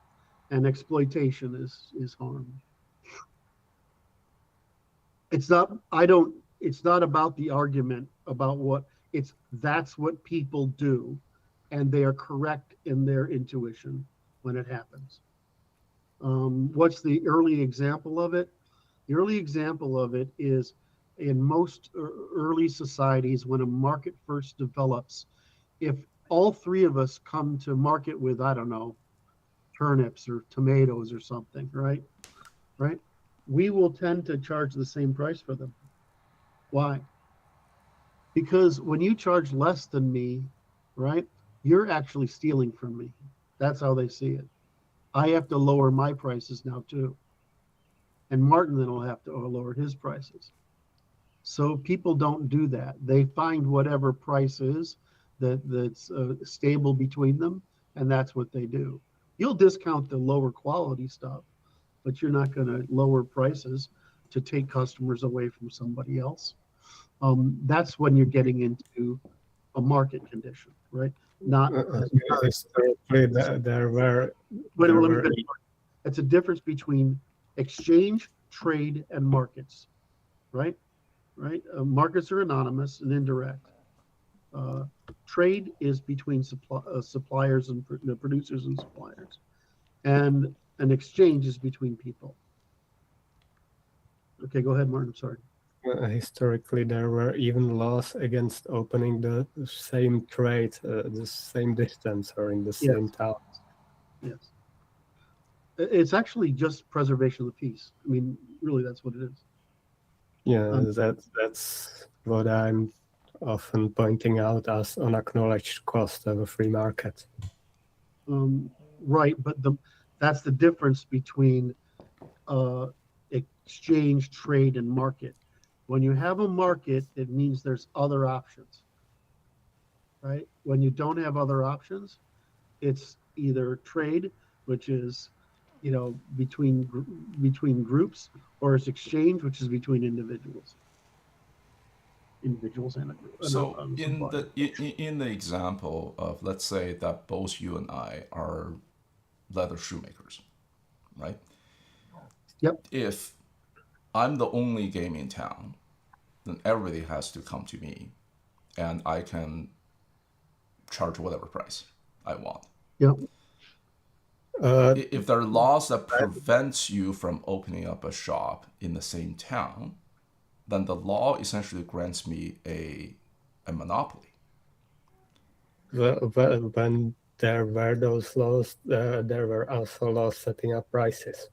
and exploitation is harm. It's not about the argument about what that's what people do, and they are correct in their intuition when it happens. What's the early example of it? The early example of it is in most early societies, when a market first develops, if all 3 of us come to market with, I don't know, turnips or tomatoes or something, right? We will tend to charge the same price for them. Why? Because when you charge less than me, right, you're actually stealing from me. That's how they see it. I have to lower my prices now too. And Martin then will have to lower his prices. So people don't do that. They find whatever price is that's stable between them, and that's what they do. You'll discount the lower quality stuff, but you're not going to lower prices to take customers away from somebody else. That's when you're getting into a market condition, right? Not historically there were. It's a difference between exchange, trade, and markets, right? Markets are anonymous and indirect. Trade is between suppliers and producers and suppliers, and an exchange is between people. Okay, go ahead, Martin. I'm sorry. Historically, there were even laws against opening the same trade, the same distance, or in the same town. Yes. It's actually just preservation of the peace. I mean, really, that's what it is. Yeah, that's what I'm often pointing out as unacknowledged cost of a free market. Right, but that's the difference between exchange, trade, and market. When you have a market, it means there's other options. right? When you don't have other options, it's either trade, which is, between groups, or it's exchange, which is between individuals and a group. So And a in supplier. in the example of, let's say that both you and I are leather shoemakers, right? Yep. If I'm the only game in town, then everybody has to come to me, and I can charge whatever price I want. Yep. If there are laws that prevents you from opening up a shop in the same town, then the law essentially grants me a monopoly. When there were those laws, there were also laws setting up prices.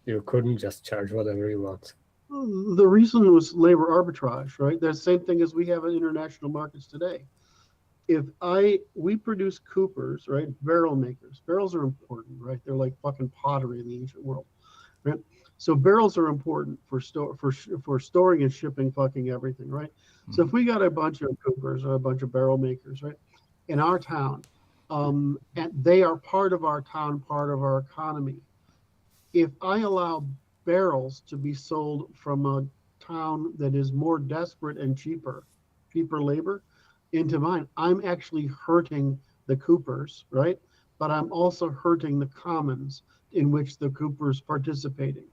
You couldn't just charge whatever you want. The reason was labor arbitrage, right? That's the same thing as we have in international markets today. We produce coopers, right? Barrel makers. Barrels are important, right? They're like fucking pottery in the ancient world, right? So barrels are important for storing and shipping fucking everything, right? Mm-hmm. So if we got a bunch of coopers or a bunch of barrel makers, right, in our town, and they are part of our town, part of our economy. If I allow barrels to be sold from a town that is more desperate and cheaper labor into mine, I'm actually hurting the coopers, right? But I'm also hurting the commons in which the coopers participate.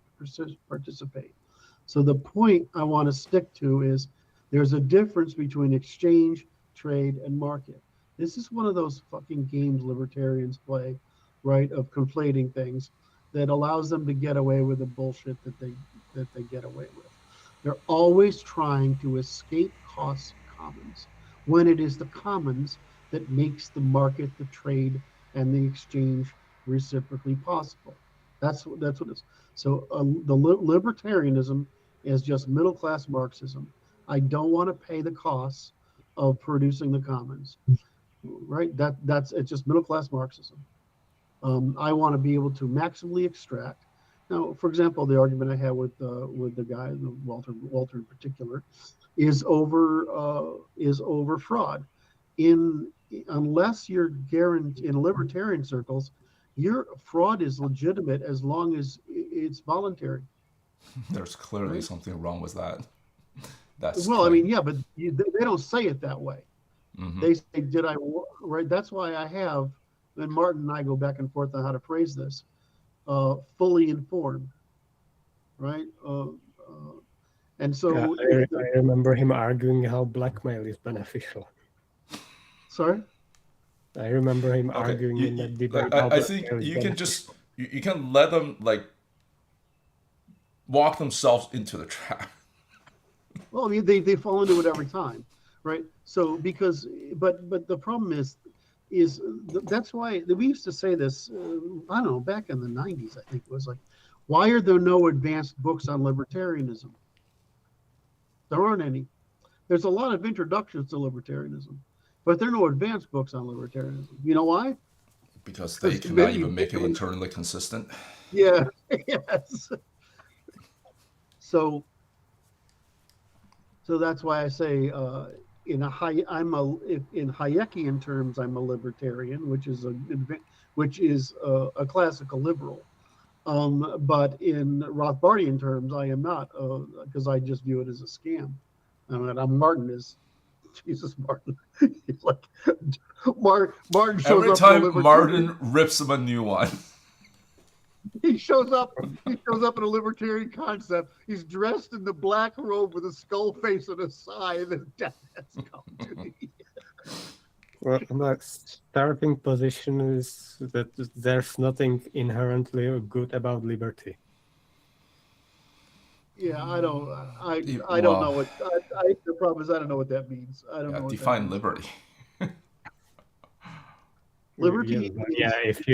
So the point I want to stick to is there's a difference between exchange, trade, and market. This is one of those fucking games libertarians play, right, of conflating things that allows them to get away with the bullshit that they get away with. They're always trying to escape costs of commons, when it is the commons that makes the market, the trade, and the exchange reciprocally possible. That's what it is. So the libertarianism is just middle-class Marxism. I don't want to pay the costs of producing the commons, right? It's just middle-class Marxism. I want to be able to maximally extract. Now, for example, the argument I had with the guy, Walter in particular, is over fraud. Unless you're guaranteed in libertarian circles, your fraud is legitimate as long as it's voluntary. There's clearly right? Something wrong with that. That's well, I mean, yeah, but they don't say it that way. Mm-hmm. They say, "Did I?" Right. That's why I have. And Martin and I go back and forth on how to phrase this. Fully informed, right? And so I remember him arguing how blackmail is beneficial. Sorry? I remember him arguing in that debate. I think you can just you can let them like walk themselves into the trap. Well, I mean, they fall into it every time, right? So but the problem is that's why we used to say this. I don't know, back in the 90s, I think it was like, why are there no advanced books on libertarianism? There aren't any. There's a lot of introductions to libertarianism, but there are no advanced books on libertarianism. You know why? Because they cannot even make it internally consistent. Yeah. Yes. So that's why I say in Hayekian terms, I'm a libertarian, which is a classical liberal. But in Rothbardian terms, I am not, because I just view it as a scam. I'm Martin is, Jesus, Martin. He's like, Martin shows every up time Martin rips him a new one. He shows up in a libertarian concept. He's dressed in the black robe with a skull face and a scythe, and death has come to me. Well, my starting position is that there's nothing inherently good about liberty. Yeah, I don't know what. The problem is I don't know what that means. I don't know. Define liberty. Liberty. Yeah, if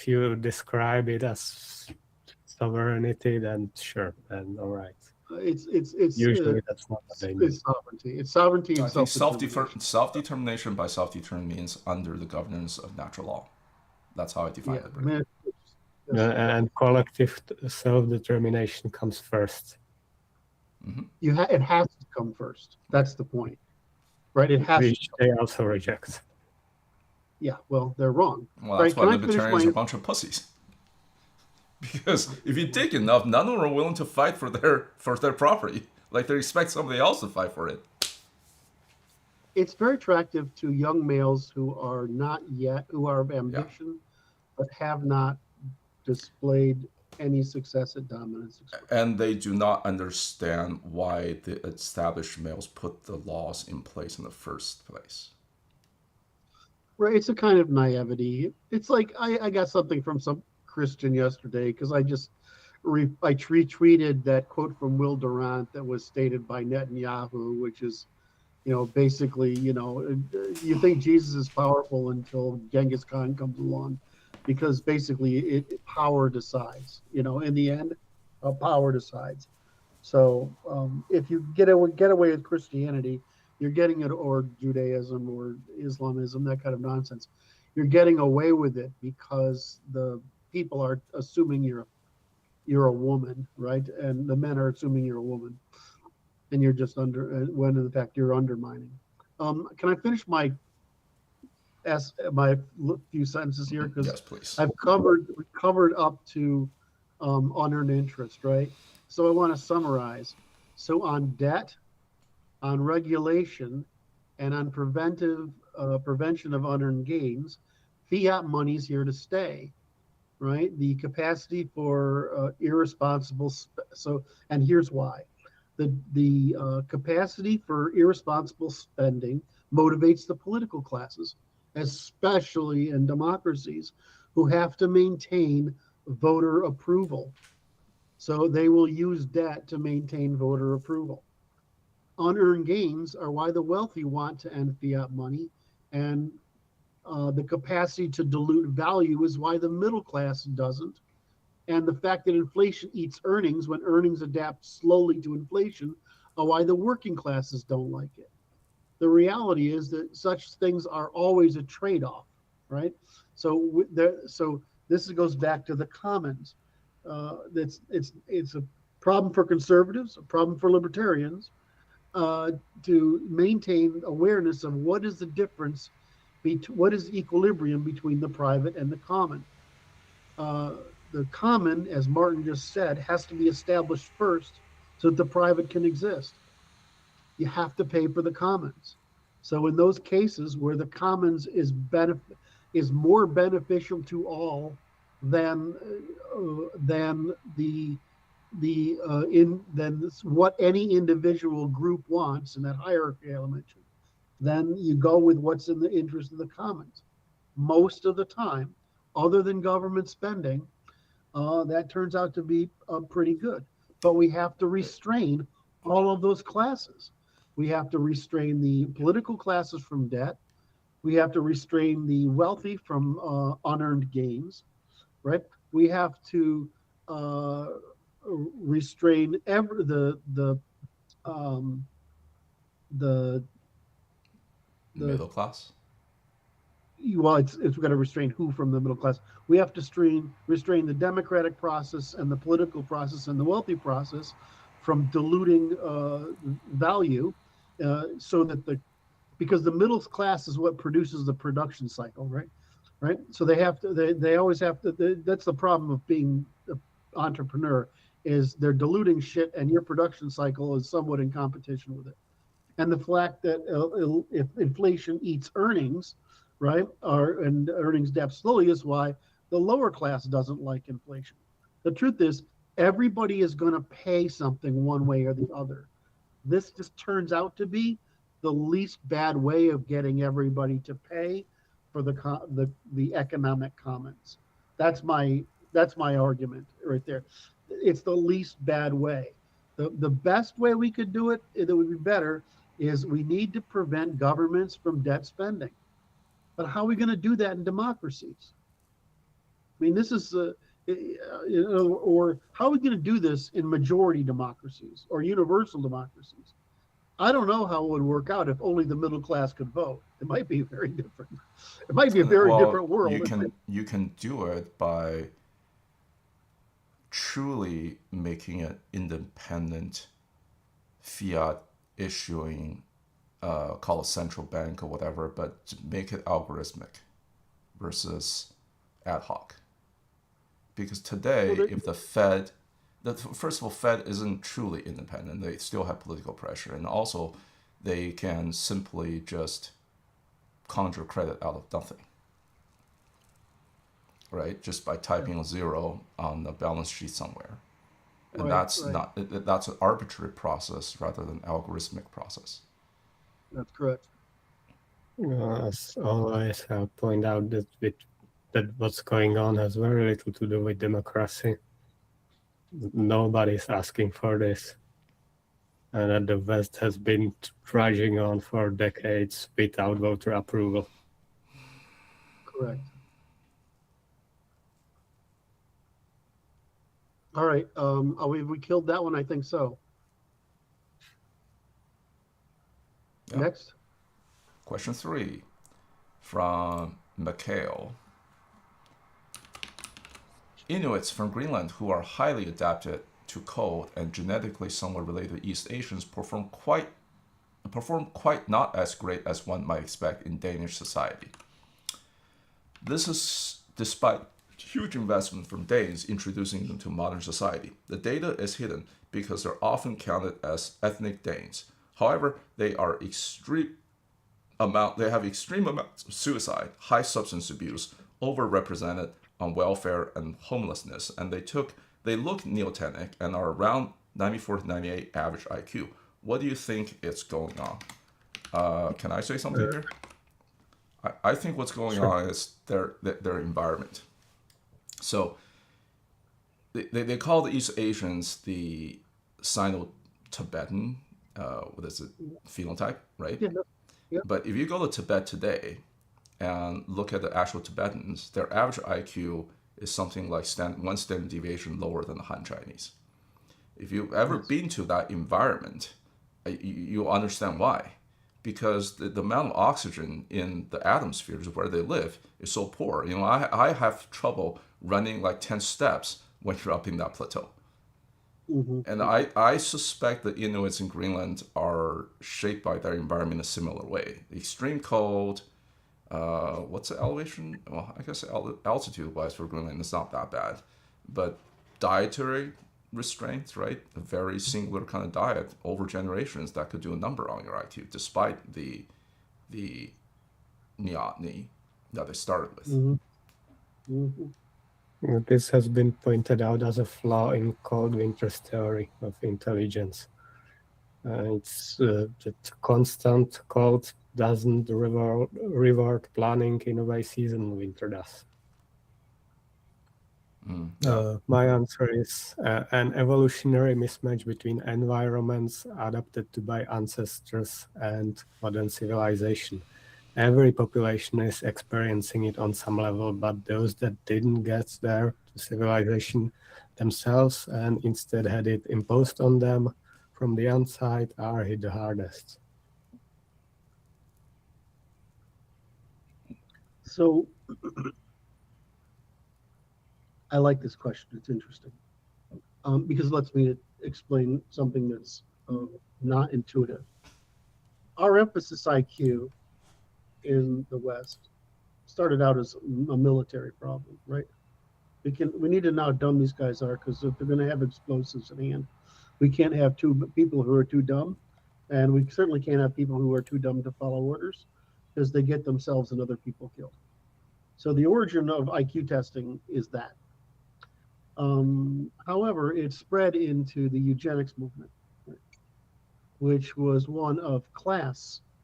you describe it as sovereignty, then sure, then all right. It's usually that's not what they mean. It's sovereignty. It's sovereignty and self-determination by self-determination means under the governance of natural law. That's how I define liberty. And collective self-determination comes first. Mm-hmm. It has to come first. That's the point. right? It has which they also reject. Yeah, well, they're wrong. Well, Right, that's why can I finish libertarians are a my... bunch of pussies. Because if you dig enough, none of them are willing to fight for their property. Like they expect somebody else to fight for it. It's very attractive to young males who are not yet, who are of ambition, but have not displayed any success at dominance. And they do not understand why the established males put the laws in place in the first place. Right, it's a kind of naivety. It's like I got something from some Christian yesterday because I retweeted that quote from Will Durant that was stated by Netanyahu, which is, basically, you think Jesus is powerful until Genghis Khan comes along, because basically power decides. In the end, power decides. So if you get away with Christianity, you're getting it, or Judaism or Islamism, that kind of nonsense. You're getting away with it because the people are assuming you're a woman, right? And the men are assuming you're a woman, and you're just when in fact you're undermining. Can I finish my few sentences here? Because yes, please. I've covered up to unearned interest, right? So I want to summarize. So on debt, on regulation, and on prevention of unearned gains, fiat money's here to stay, right? The capacity for irresponsible. And here's why: the capacity for irresponsible spending motivates the political classes, especially in democracies, who have to maintain voter approval. So they will use debt to maintain voter approval. Unearned gains are why the wealthy want to end fiat money, and the capacity to dilute value is why the middle class doesn't. And the fact that inflation eats earnings when earnings adapt slowly to inflation are why the working classes don't like it. The reality is that such things are always a trade-off, right? So this goes back to the commons. It's a problem for conservatives, a problem for libertarians, to maintain awareness of what is the difference, what is equilibrium between the private and the common. The common, as Martin just said, has to be established first so that the private can exist. You have to pay for the commons. So in those cases where the commons is more beneficial to all than what any individual group wants in that hierarchy I mentioned, then you go with what's in the interest of the commons. Most of the time, other than government spending, that turns out to be pretty good. But we have to restrain all of those classes. We have to restrain the political classes from debt. We have to restrain the wealthy from unearned gains, right? We have to restrain the middle class. Well, it's got to restrain who from the middle class. We have to restrain the democratic process and the political process and the wealthy process from diluting value, so that because the middle class is what produces the production cycle, right? So they always have to. That's the problem of being an entrepreneur, is they're diluting shit, and your production cycle is somewhat in competition with it. And the fact that if inflation eats earnings, right, and earnings adapt slowly, is why the lower class doesn't like inflation. The truth is, everybody is going to pay something one way or the other. This just turns out to be the least bad way of getting everybody to pay for the economic commons. That's my argument right there. It's the least bad way. The best way we could do it, that would be better, is we need to prevent governments from debt spending. But how are we going to do that in democracies? I mean, this is, or how are we going to do this in majority democracies or universal democracies? I don't know how it would work out if only the middle class could vote. It might be very different. It might be a very different world. You can do it by truly making an independent fiat issuing call it central bank or whatever, but to make it algorithmic versus ad hoc. Because today, if the Fed, first of all, Fed isn't truly independent. They still have political pressure, and also they can simply just conjure credit out of nothing, right? Just by typing a zero on the balance sheet somewhere. And that's an arbitrary process rather than algorithmic process. That's correct. As always, I'll point out that what's going on has very little to do with democracy. Nobody's asking for this. And that the West has been trudging on for decades without voter approval. Correct. All right. We killed that one? I think so. Yeah. Next. Question 3 from Mikhail. Inuits from Greenland who are highly adapted to cold and genetically somewhat related to East Asians perform quite not as great as one might expect in Danish society. This is despite huge investment from Danes introducing them to modern society. The data is hidden because they're often counted as ethnic Danes. However, they have extreme amounts of suicide, high substance abuse, overrepresented on welfare and homelessness, and they look neotenic and are around 94 to 98 average IQ. What do you think is going on? Can I say something here? I think what's going on is their environment. So they call the East Asians the Sino-Tibetan, what is it, phenotype, right? Yeah. But if you go to Tibet today and look at the actual Tibetans, their average IQ is something like one standard deviation lower than the Han Chinese. If you've ever been to that environment, you understand why. Because the amount of oxygen in the atmospheres where they live is so poor. You know, I have trouble running like 10 steps when you're up in that plateau. Mm-hmm. And I suspect the Inuits in Greenland are shaped by their environment in a similar way. Extreme cold, what's the elevation? Well, I guess altitude-wise for Greenland, it's not that bad. But dietary restraints, right? A very singular kind of diet over generations that could do a number on your IQ, despite the neoteny that they started with. Mm-hmm. Mm-hmm. This has been pointed out as a flaw in cold winter's theory of intelligence. It's that constant cold doesn't reward planning in a way season winter does. My answer is an evolutionary mismatch between environments adapted to by ancestors and modern civilization. Every population is experiencing it on some level, but those that didn't get there to civilization themselves and instead had it imposed on them from the outside are hit the hardest. So I like this question. It's interesting because it lets me explain something that's not intuitive. Our emphasis IQ in the West started out as a military problem, right? We need to know how dumb these guys are, because if they're going to have explosives in hand, we can't have people who are too dumb, and we certainly can't have people who are too dumb to follow orders, because they get themselves and other people killed. So the origin of IQ testing is that. However, it spread into the eugenics movement, right? Which was one of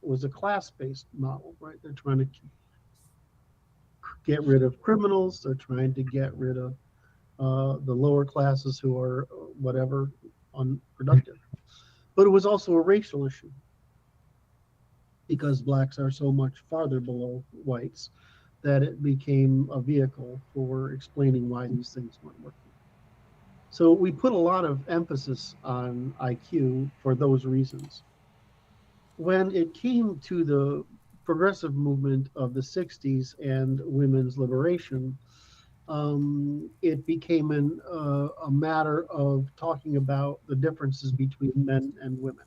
was a class-based model, right? They're trying to get rid of criminals. They're trying to get rid of the lower classes who are whatever, unproductive. But it was also a racial issue because blacks are so much farther below whites that it became a vehicle for explaining why these things weren't working. So we put a lot of emphasis on IQ for those reasons. When it came to the progressive movement of the 60s and women's liberation, it became a matter of talking about the differences between men and women.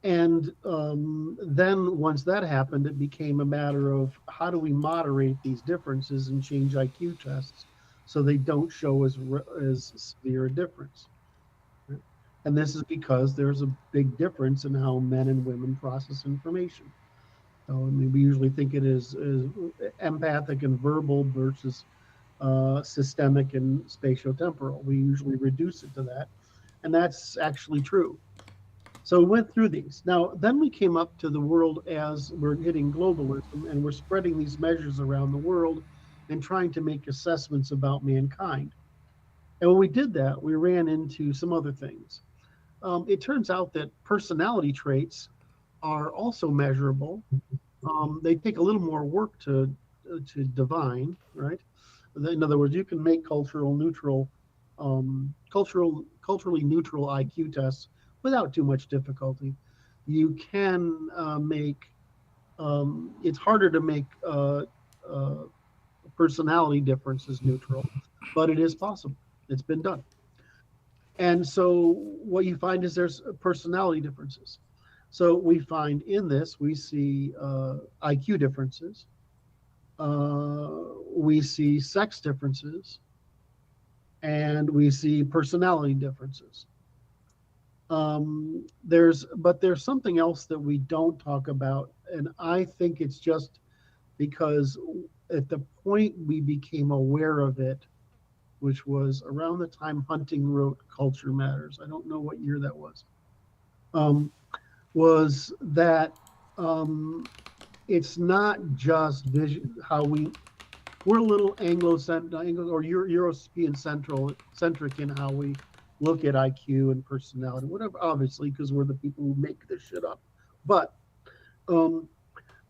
And then once that happened, it became a matter of how do we moderate these differences and change IQ tests so they don't show as severe a difference. Right? And this is because there's a big difference in how men and women process information. So, I mean, we usually think it is empathic and verbal versus systemic and spatiotemporal. We usually reduce it to that, and that's actually true. So we went through these. Now, then we came up to the world as we're hitting globalism, and we're spreading these measures around the world and trying to make assessments about mankind. And when we did that, we ran into some other things. It turns out that personality traits are also measurable. They take a little more work to divine, right? In other words, you can make culturally neutral IQ tests without too much difficulty. You can make it's harder to make personality differences neutral, but it is possible. It's been done. And so what you find is there's personality differences. So we find in this, we see IQ differences, we see sex differences, and we see personality differences. There's something else that we don't talk about, and I think it's just because at the point we became aware of it, which was around the time Hunting wrote Culture Matters. I don't know what year that was. Was that it's not just how we're a little Anglo or European centric in how we look at IQ and personality, whatever, obviously, because we're the people who make this shit up. But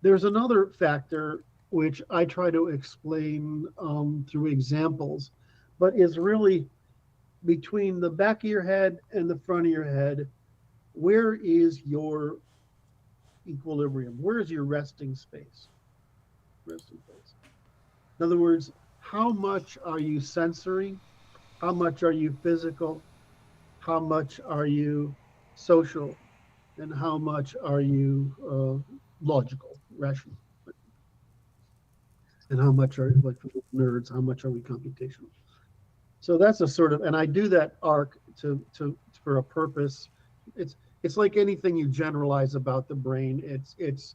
there's another factor which I try to explain through examples, but is really between the back of your head and the front of your head. Where is your equilibrium? Where is your resting space? Resting place. In other words, how much are you sensory? How much are you physical? How much are you social? And how much are you logical, rational? And how much are, like for nerds, how much are we computational? So that's a sort of, and I do that arc for a purpose. It's like anything you generalize about the brain. It's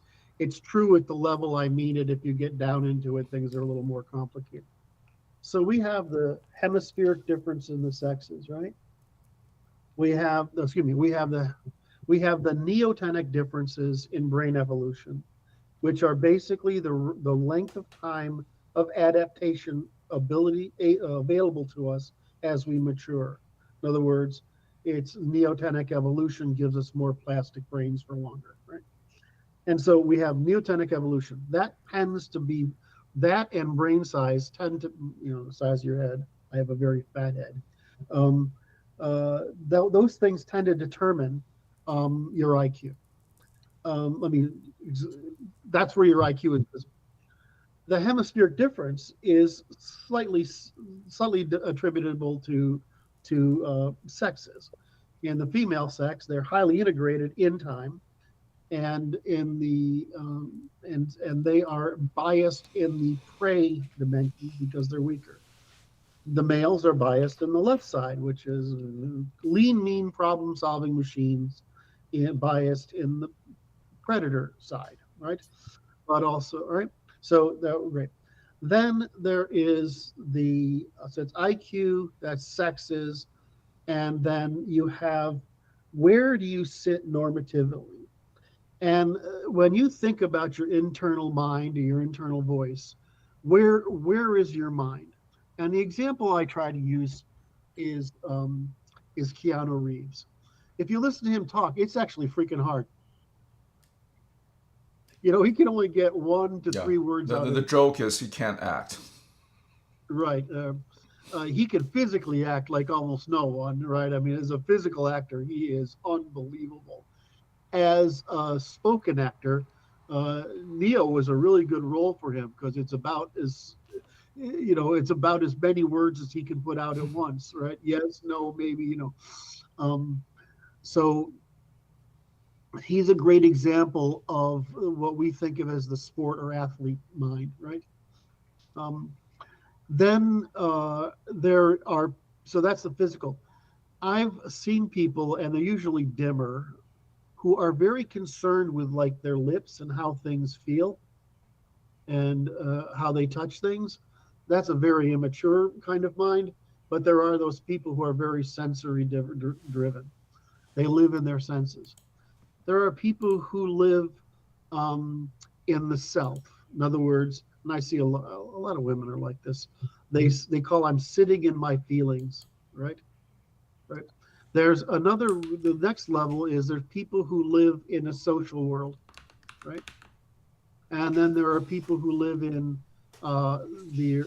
true at the level I mean it. If you get down into it, things are a little more complicated. So we have the hemispheric difference in the sexes, right? We have the neotenic differences in brain evolution, which are basically the length of time of adaptation ability available to us as we mature. In other words, it's neotenic evolution gives us more plastic brains for longer, right? And so we have neotenic evolution. That tends to be, that and brain size tend to, the size of your head. I have a very fat head. Those things tend to determine your IQ. That's where your IQ is. The hemispheric difference is slightly attributable to sexes. In the female sex, they're highly integrated in time, and in the and they are biased in the prey dimension because they're weaker. The males are biased in the left side, which is lean, mean, problem-solving machines, and biased in the predator side, right? But also, right? So that great. Then there is so it's IQ, that's sexes, and then you have where do you sit normatively? And when you think about your internal mind or your internal voice, where is your mind? And the example I try to use is Keanu Reeves. If you listen to him talk, it's actually freaking hard. He can only get 1 to 3 words out. The joke is he can't act. Right. He can physically act like almost no one, right? I mean, as a physical actor, he is unbelievable. As a spoken actor, Neo was a really good role for him because it's about as many words as he can put out at once, right? Yes, no, maybe, So he's a great example of what we think of as the sport or athlete mind, right? Um, then there are, so that's the physical. I've seen people, and they're usually dimmer, who are very concerned with like their lips and how things feel and how they touch things. That's a very immature kind of mind. But there are those people who are very sensory driven. They live in their senses. There are people who live in the self. In other words, and I see a lot of women are like this. They call I'm sitting in my feelings, right? Right. There's another. The next level is there's people who live in a social world, right? And then there are people who live in uh, the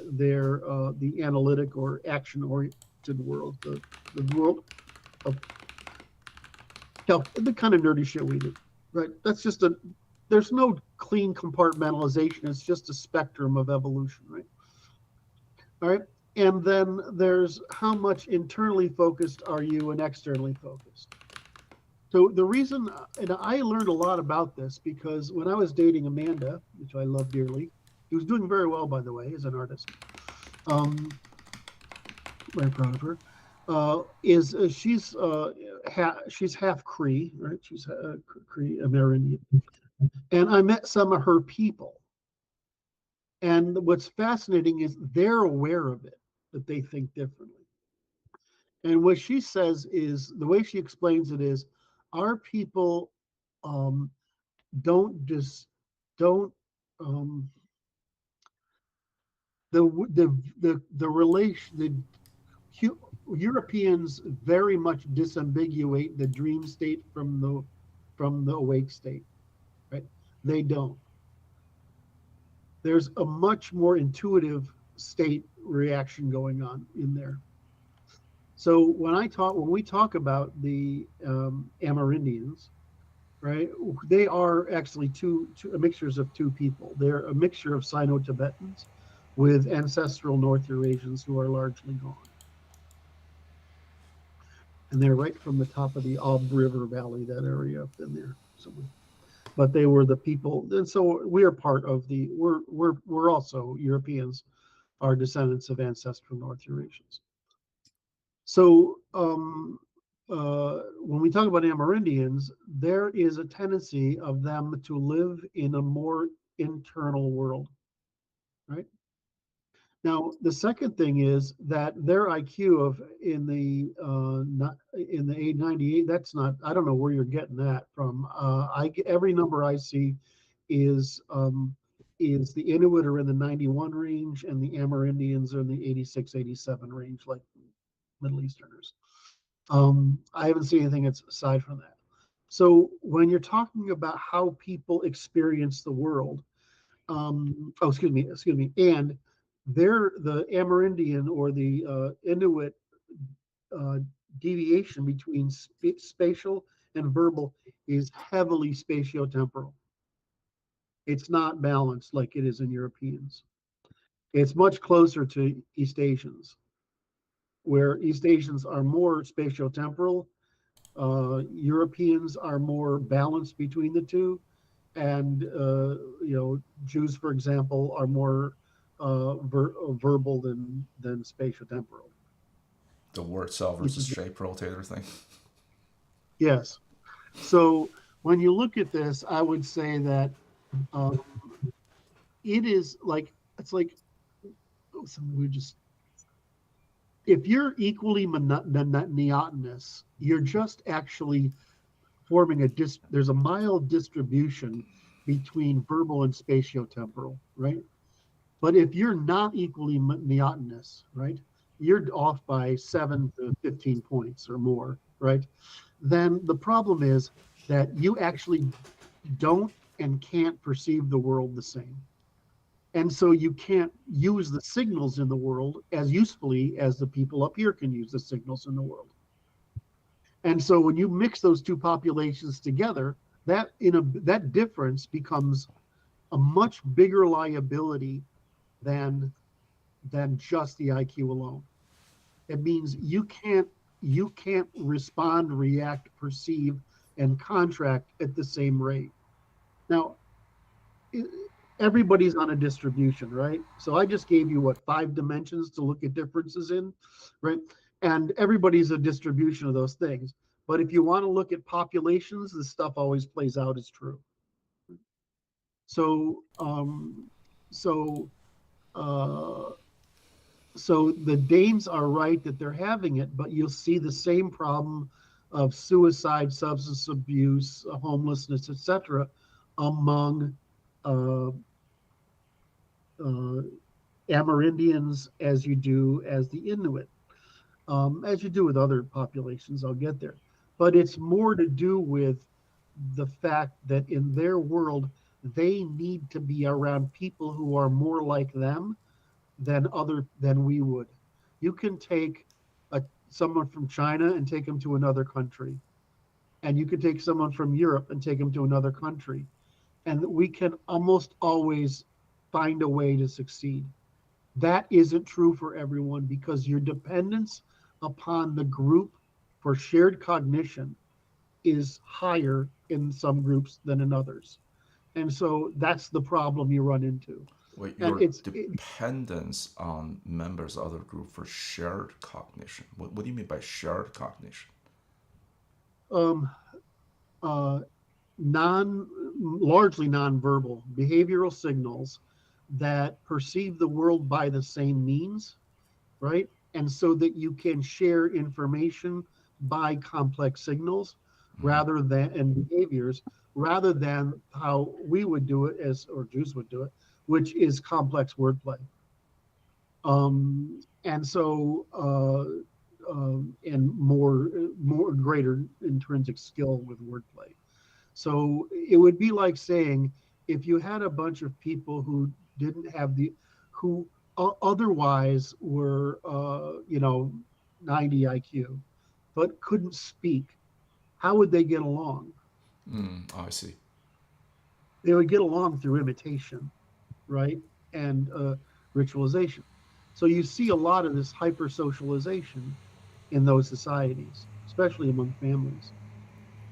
analytic or action oriented world, the world of the kind of nerdy shit we do, right? That's just a there's no clean compartmentalization. It's just a spectrum of evolution, right? All right. And then there's how much internally focused are you and externally focused. So the reason, and I learned a lot about this because when I was dating Amanda, which I love dearly, she was doing very well, by the way, as an artist. Um, very proud of her. Is she's half Cree, right? She's Cree Amerindian, and I met some of her people. And what's fascinating is they're aware of it, that they think differently. And what she says is the way she explains it is our people um, don't just don't um, the relation Europeans very much disambiguate the dream state from the awake state, right? They don't. There's a much more intuitive state reaction going on in there. So when we talk about the Amerindians, right? They are actually two mixtures of two people. They're a mixture of Sino-Tibetans with ancestral North Eurasians who are largely gone. And they're right from the top of the Ob River Valley, that area up in there somewhere. But they were the people, and so we are part of the. We're also Europeans, are descendants of ancestral North Eurasians. So when we talk about Amerindians, there is a tendency of them to live in a more internal world, right? Now, the second thing is that their IQ of in the not in the 898. That's not. I don't know where you're getting that from. Every number I see is the Inuit are in the 91 range and the Amerindians are in the 86, 87 range, like Middle Easterners. I haven't seen anything aside from that. So when you're talking about how people experience the world, excuse me, and they're the Amerindian or the Inuit uh, deviation between spatial and verbal is heavily spatiotemporal. It's not balanced like it is in Europeans. It's much closer to East Asians, where East Asians are more spatiotemporal. Europeans are more balanced between the two, and Jews, for example, are more verbal than spatiotemporal. The word cell versus shape rotator thing. Yes. So when you look at this, I would say that um, it is like it's like we just if you're equally neotenous, you're just actually forming there's a mild distribution between verbal and spatiotemporal, right? But if you're not equally neotenous, right, you're off by 7 to 15 points or more, right? Then the problem is that you actually don't and can't perceive the world the same. And so you can't use the signals in the world as usefully as the people up here can use the signals in the world. And so when you mix those two populations together, that difference becomes a much bigger liability than just the IQ alone. It means you can't respond, react, perceive and contract at the same rate. Now, everybody's on a distribution, right? So I just gave you 5 dimensions to look at differences in, right? And everybody's a distribution of those things. But if you want to look at populations, this stuff always plays out as true. So, so the Danes are right that they're having it, but you'll see the same problem of suicide, substance abuse, homelessness, etc., among Amerindians as you do as the Inuit, as you do with other populations. I'll get there. But it's more to do with the fact that in their world, they need to be around people who are more like them than we would. You can take someone from China and take them to another country. And you can take someone from Europe and take them to another country. And we can almost always find a way to succeed. That isn't true for everyone because your dependence upon the group for shared cognition is higher in some groups than in others. And so that's the problem you run into. Wait, And your dependence on members of other group for shared cognition. What do you mean by shared cognition? Largely nonverbal behavioral signals that perceive the world by the same means, right? And so that you can share information by complex signals rather than and behaviors rather than how we would do it or Jews would do it, which is complex wordplay. And so and more greater intrinsic skill with wordplay. So it would be like saying if you had a bunch of people who didn't have who otherwise were 90 IQ, but couldn't speak, how would they get along? I see. They would get along through imitation, right? And ritualization. So you see a lot of this hyper-socialization in those societies, especially among families.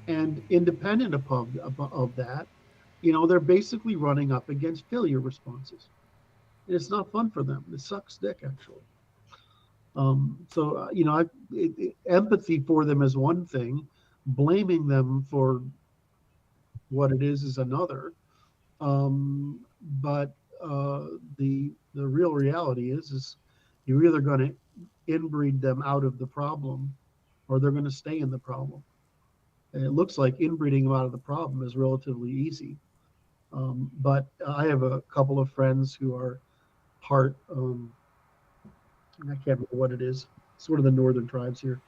And independent of that, they're basically running up against failure responses. And it's not fun for them. It sucks dick, actually. Empathy for them is one thing. Blaming them for what it is another. But the real reality is you're either going to inbreed them out of the problem or they're going to stay in the problem. And it looks like inbreeding them out of the problem is relatively easy. But I have a couple of friends who are part, I can't remember what it is, sort of the northern tribes here.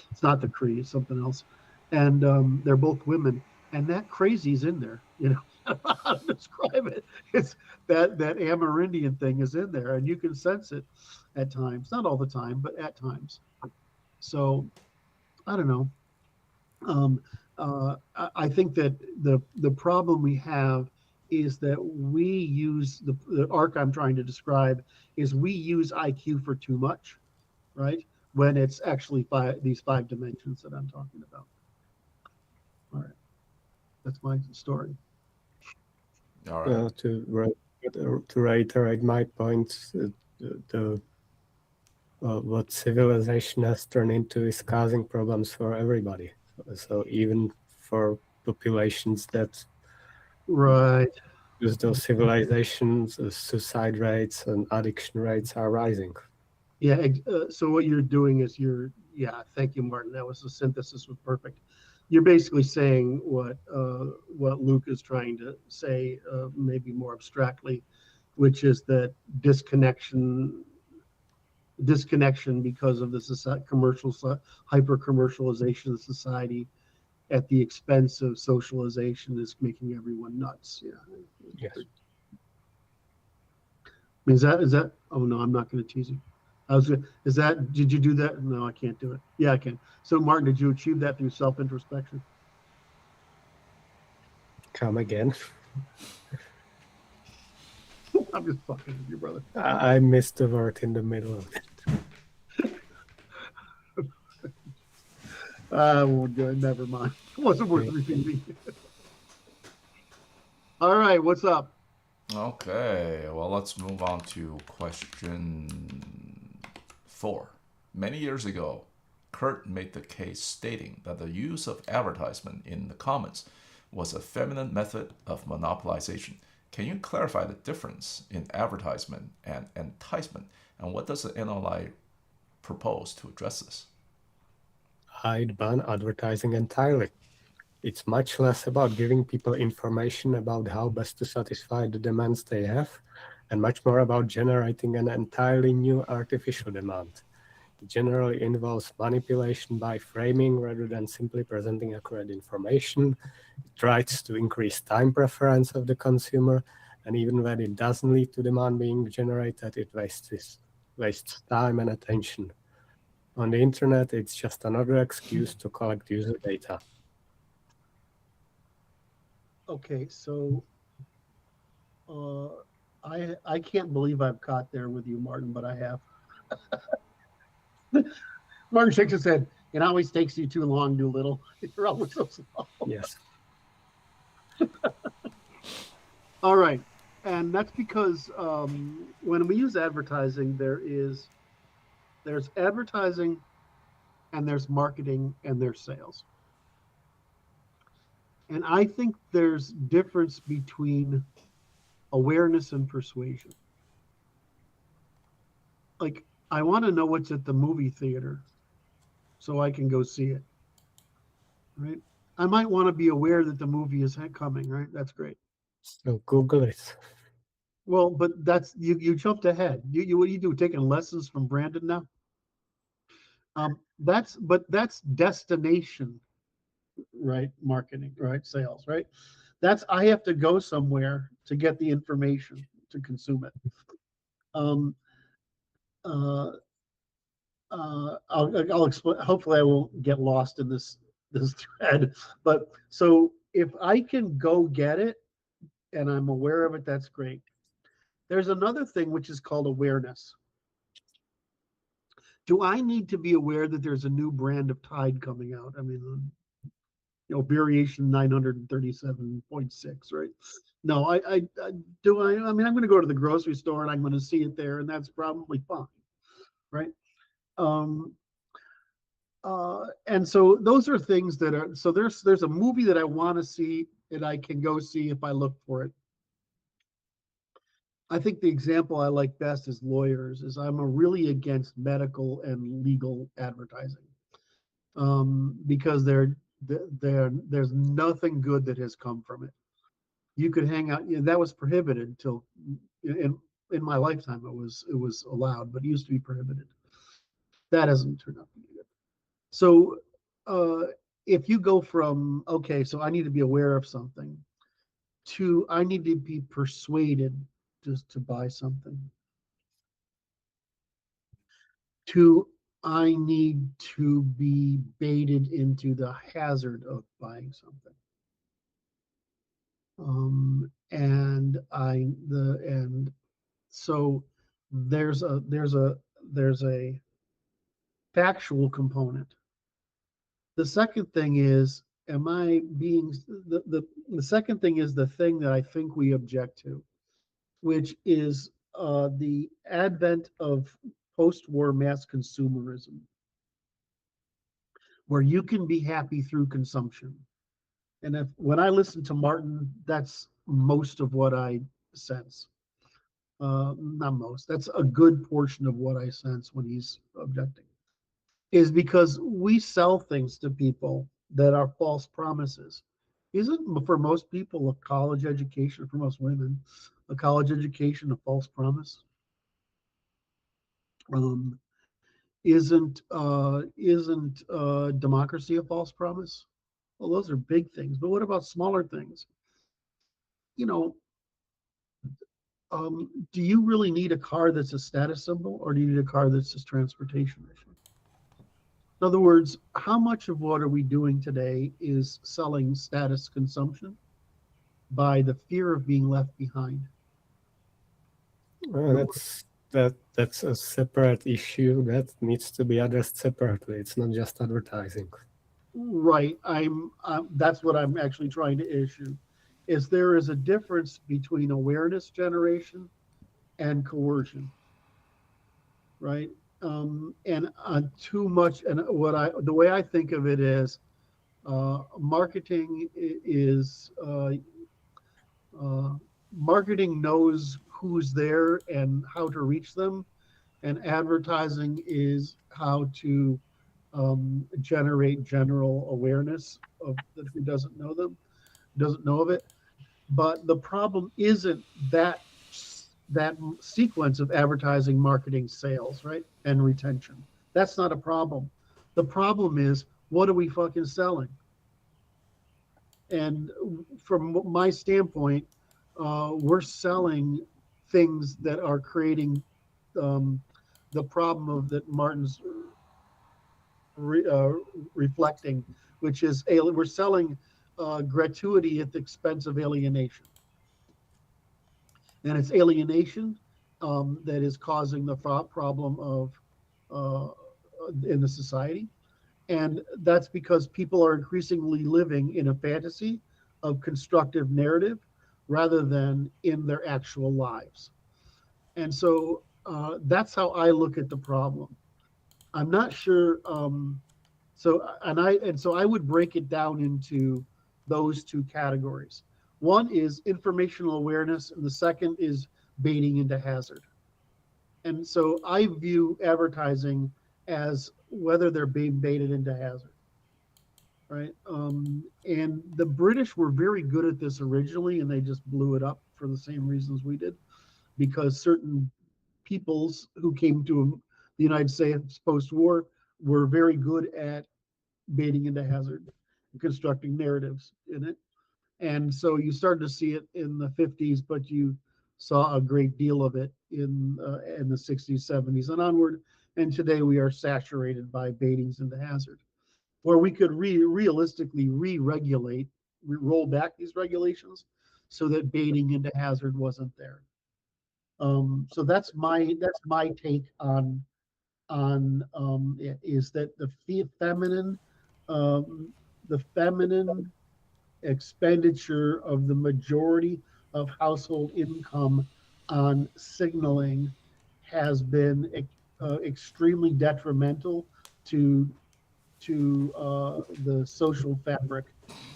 It's not the Cree, it's something else. And they're both women. And that crazy's in there, I don't know how to describe it. It's that Amerindian thing is in there, and you can sense it at times, not all the time, but at times. So I don't know. I think that the problem we have is that we use the arc I'm trying to describe is we use IQ for too much, right? When it's actually these 5 dimensions that I'm talking about. All right. That's my story. All right. To reiterate my point, what civilization has turned into is causing problems for everybody. So even for populations that use those civilizations, suicide rates and addiction rates are rising. Yeah. So what you're doing is thank you, Martin. That was the synthesis was perfect. You're basically saying what Luke is trying to say, maybe more abstractly, which is that disconnection because of the hyper commercialization of society at the expense of socialization is making everyone nuts. Yeah. Yes. Is that? Oh no, I'm not going to tease you. Did you do that? No, I can't do it. Yeah, I can. So Martin, did you achieve that through self-introspection? Come again. I'm just fucking with you, brother. I missed the word in the middle of it. I won't do it. Never mind. wasn't worth repeating. All right, what's up? Okay, well, let's move on to question 4. Many years ago, Curt made the case stating that the use of advertisement in the comments was a feminine method of monopolization. Can you clarify the difference in advertisement and enticement, and what does the NLI propose to address this? I'd ban advertising entirely. It's much less about giving people information about how best to satisfy the demands they have, and much more about generating an entirely new artificial demand. It generally involves manipulation by framing rather than simply presenting accurate information. It tries to increase time preference of the consumer, and even when it doesn't lead to demand being generated, it wastes time and attention. On the internet, it's just another excuse to collect user data. Okay, so I can't believe I've caught there with you, Martin, but I have. Martin shakes his head. It always takes you too long, Doolittle. You're always so slow. Yes. All right, and that's because when we use advertising, there's advertising, and there's marketing, and there's sales. And I think there's difference between awareness and persuasion. Like, I want to know what's at the movie theater so I can go see it, right? I might want to be aware that the movie is coming, right? That's great. So Google it. Well, but that's you jumped ahead. You what do you do? Taking lessons from Brandon now? That's destination, right? Marketing, right? Sales, right? That's I have to go somewhere to get the information to consume it. Um, I'll explain. Hopefully, I won't get lost in this thread. But so if I can go get it and I'm aware of it, that's great. There's another thing which is called awareness. Do I need to be aware that there's a new brand of Tide coming out? I mean, variation 937.6, right? No, I do. I mean, I'm going to go to the grocery store and I'm going to see it there, and that's probably fine, right? And so those are things that are. So there's a movie that I want to see that I can go see if I look for it. I think the example I like best is Lawyers. I'm really against medical and legal advertising because there's nothing good that has come from it. You could hang out. That was prohibited until in my lifetime. It was allowed, but it used to be prohibited. That hasn't turned out to be good. So if you go from okay, so I need to be aware of something, to I need to be persuaded just to buy something, to I need to be baited into the hazard of buying something. And so there's a factual component. The second thing is, am I being the second thing is the thing that I think we object to, which is the advent of post-war mass consumerism, where you can be happy through consumption. And when I listen to Martin, that's most of what I sense. Not most. That's a good portion of what I sense when he's objecting. Is because we sell things to people that are false promises. Isn't for most people a college education, for most women, a college education a false promise? Isn't democracy a false promise? Well, those are big things. But what about smaller things? Do you really need a car that's a status symbol, or do you need a car that's just transportation issue? In other words, how much of what are we doing today is selling status consumption by the fear of being left behind? That's a separate issue that needs to be addressed separately. It's not just advertising. Right. That's what I'm actually trying to issue, is there is a difference between awareness generation and coercion, right? And too much, and the way I think of it is, marketing is uh, marketing knows who's there and how to reach them, and advertising is how to generate general awareness of that who doesn't know them, doesn't know of it. But the problem isn't that sequence of advertising, marketing, sales, right, and retention. That's not a problem. The problem is, what are we fucking selling? And from my standpoint, we're selling things that are creating um, the problem of that Martin's re, uh, reflecting, which is we're selling gratuity at the expense of alienation, and it's alienation that is causing the problem of uh, in the society. And that's because people are increasingly living in a fantasy of constructive narrative rather than in their actual lives. And so that's how I look at the problem. I'm not sure. So I would break it down into those two categories. One is informational awareness, and the second is baiting into hazard. And so I view advertising as whether they're being baited into hazard, right? And the British were very good at this originally, and they just blew it up for the same reasons we did, because certain peoples who came to the United States post-war were very good at baiting into hazard and constructing narratives in it. And so you started to see it in the 50s, but you saw a great deal of it in the 60s, 70s, and onward. And today we are saturated by baitings into hazard, where we could realistically re-regulate, roll back these regulations so that baiting into hazard wasn't there. So that's my take on it, is that feminine um, the feminine expenditure of the majority of household income on signaling has been extremely detrimental to the social fabric,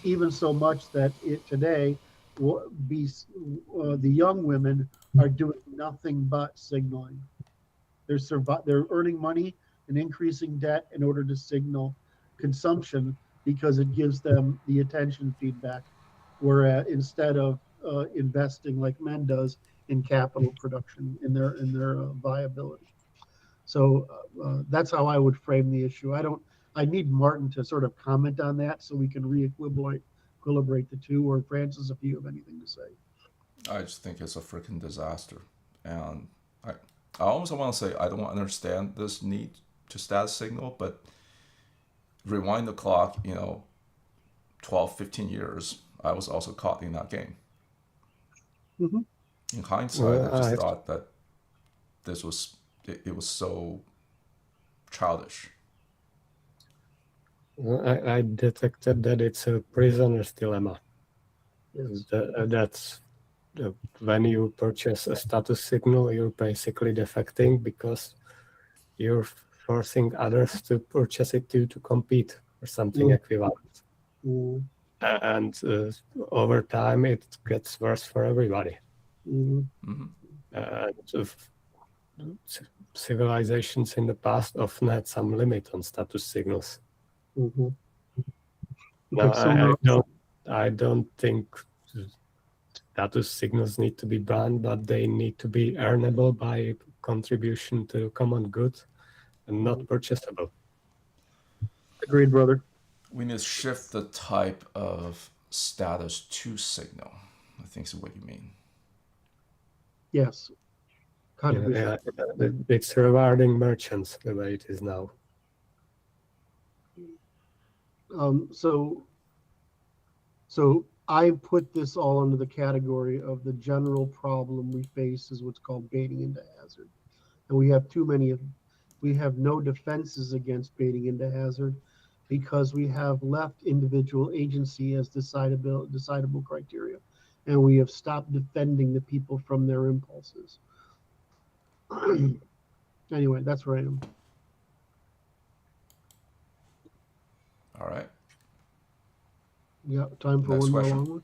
even so much that it today be the young women are doing nothing but signaling. They're earning money and increasing debt in order to signal consumption because it gives them the attention feedback, whereas instead of investing like men does in capital production in their viability. So that's how I would frame the issue. I need Martin to sort of comment on that so we can equilibrate the two, or Francis, if you have anything to say. I just think it's a freaking disaster. And I almost want to say I don't understand this need to status signal, but rewind the clock, 12, 15 years, I was also caught in that game. Mm-hmm. In hindsight, I just thought that it was so childish. I detected that it's a prisoner's dilemma. Yes. That's when you purchase a status signal, you're basically defecting because you're forcing others to purchase it to compete for something equivalent. And over time, it gets worse for everybody. Civilizations in the past often had some limit on status signals. Now, I don't think status signals need to be banned, but they need to be earnable by contribution to common good and not purchasable. Agreed, brother. We need to shift the type of status to signal, I think is what you mean. Yes. Yeah, it's rewarding merchants the way it is now. So I put this all under the category of the general problem we face is what's called baiting into hazard. And we have no defenses against baiting into hazard. because we have left individual agency as decidable criteria, and we have stopped defending the people from their impulses. Anyway, that's where I am. All right. Yeah, time for Next one more question. long one.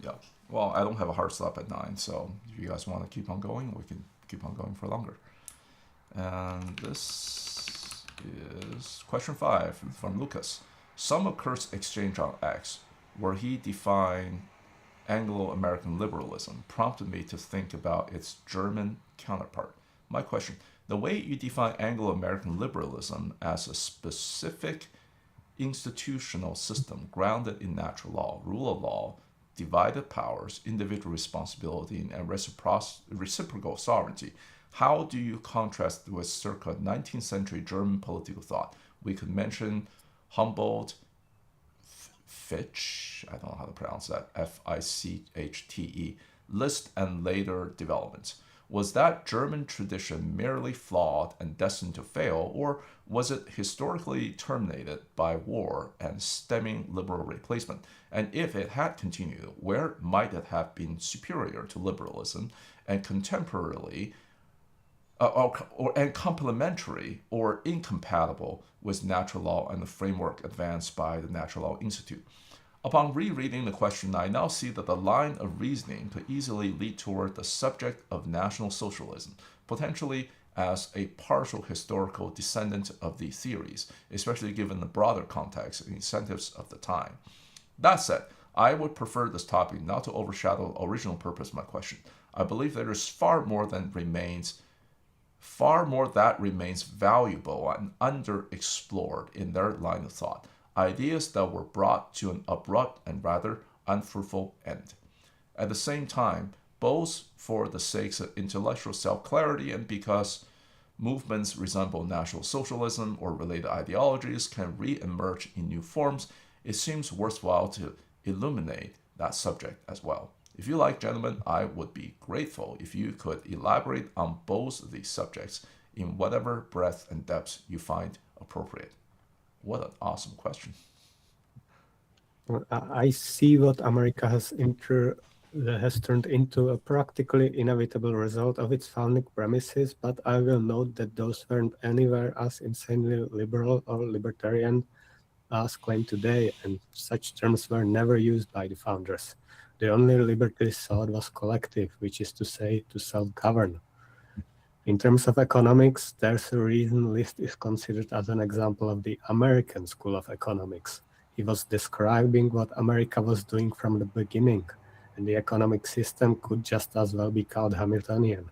Yeah. Well, I don't have a hard stop at 9, so if you guys want to keep on going, we can keep on going for longer. And this is question 5 from Lucas. Some of Curt's exchange on X, where he defined Anglo-American liberalism, prompted me to think about its German counterpart. My question, the way you define Anglo-American liberalism as a specific institutional system grounded in natural law, rule of law, divided powers, individual responsibility, and reciprocal sovereignty. How do you contrast with circa 19th century German political thought? We could mention Humboldt, Fichte, I don't know how to pronounce that, Fichte, List, and later developments. Was that German tradition merely flawed and destined to fail, or was it historically terminated by war and stemming liberal replacement? And if it had continued, where might it have been superior to liberalism and contemporarily, and complementary or incompatible with natural law and the framework advanced by the Natural Law Institute? Upon rereading the question, I now see that the line of reasoning could easily lead toward the subject of National Socialism, potentially as a partial historical descendant of the theories, especially given the broader context and incentives of the time. That said, I would prefer this topic not to overshadow the original purpose of my question. I believe there is far more that remains valuable and underexplored in their line of thought. Ideas that were brought to an abrupt and rather unfruitful end. At the same time, both for the sakes of intellectual self-clarity and because movements resemble National Socialism or related ideologies can re-emerge in new forms, it seems worthwhile to illuminate that subject as well. If you like, gentlemen, I would be grateful if you could elaborate on both of these subjects in whatever breadth and depth you find appropriate. What an awesome question. Well, I see what America has turned into a practically inevitable result of its founding premises, but I will note that those weren't anywhere as insanely liberal or libertarian as claimed today, and such terms were never used by the founders. The only liberty sought was collective, which is to say, to self-govern. In terms of economics, there's a reason List is considered as an example of the American School of Economics. He was describing what America was doing from the beginning, and the economic system could just as well be called Hamiltonian.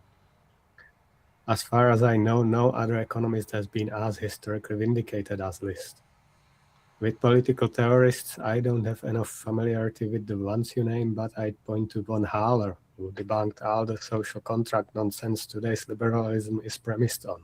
As far as I know, no other economist has been as historically vindicated as List. With political theorists, I don't have enough familiarity with the ones you name, but I'd point to von Haller, who debunked all the social contract nonsense today's liberalism is premised on.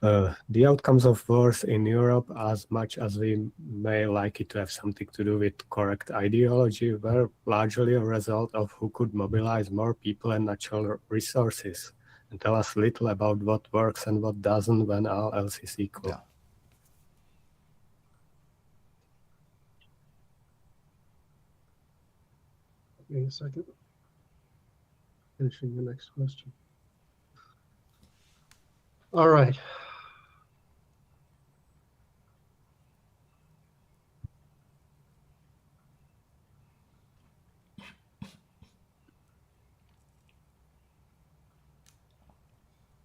The outcomes of wars in Europe, as much as we may like it to have something to do with correct ideology, were largely a result of who could mobilize more people and natural resources, and tell us little about what works and what doesn't when all else is equal. Yeah. Wait a second. Finishing the next question. All right.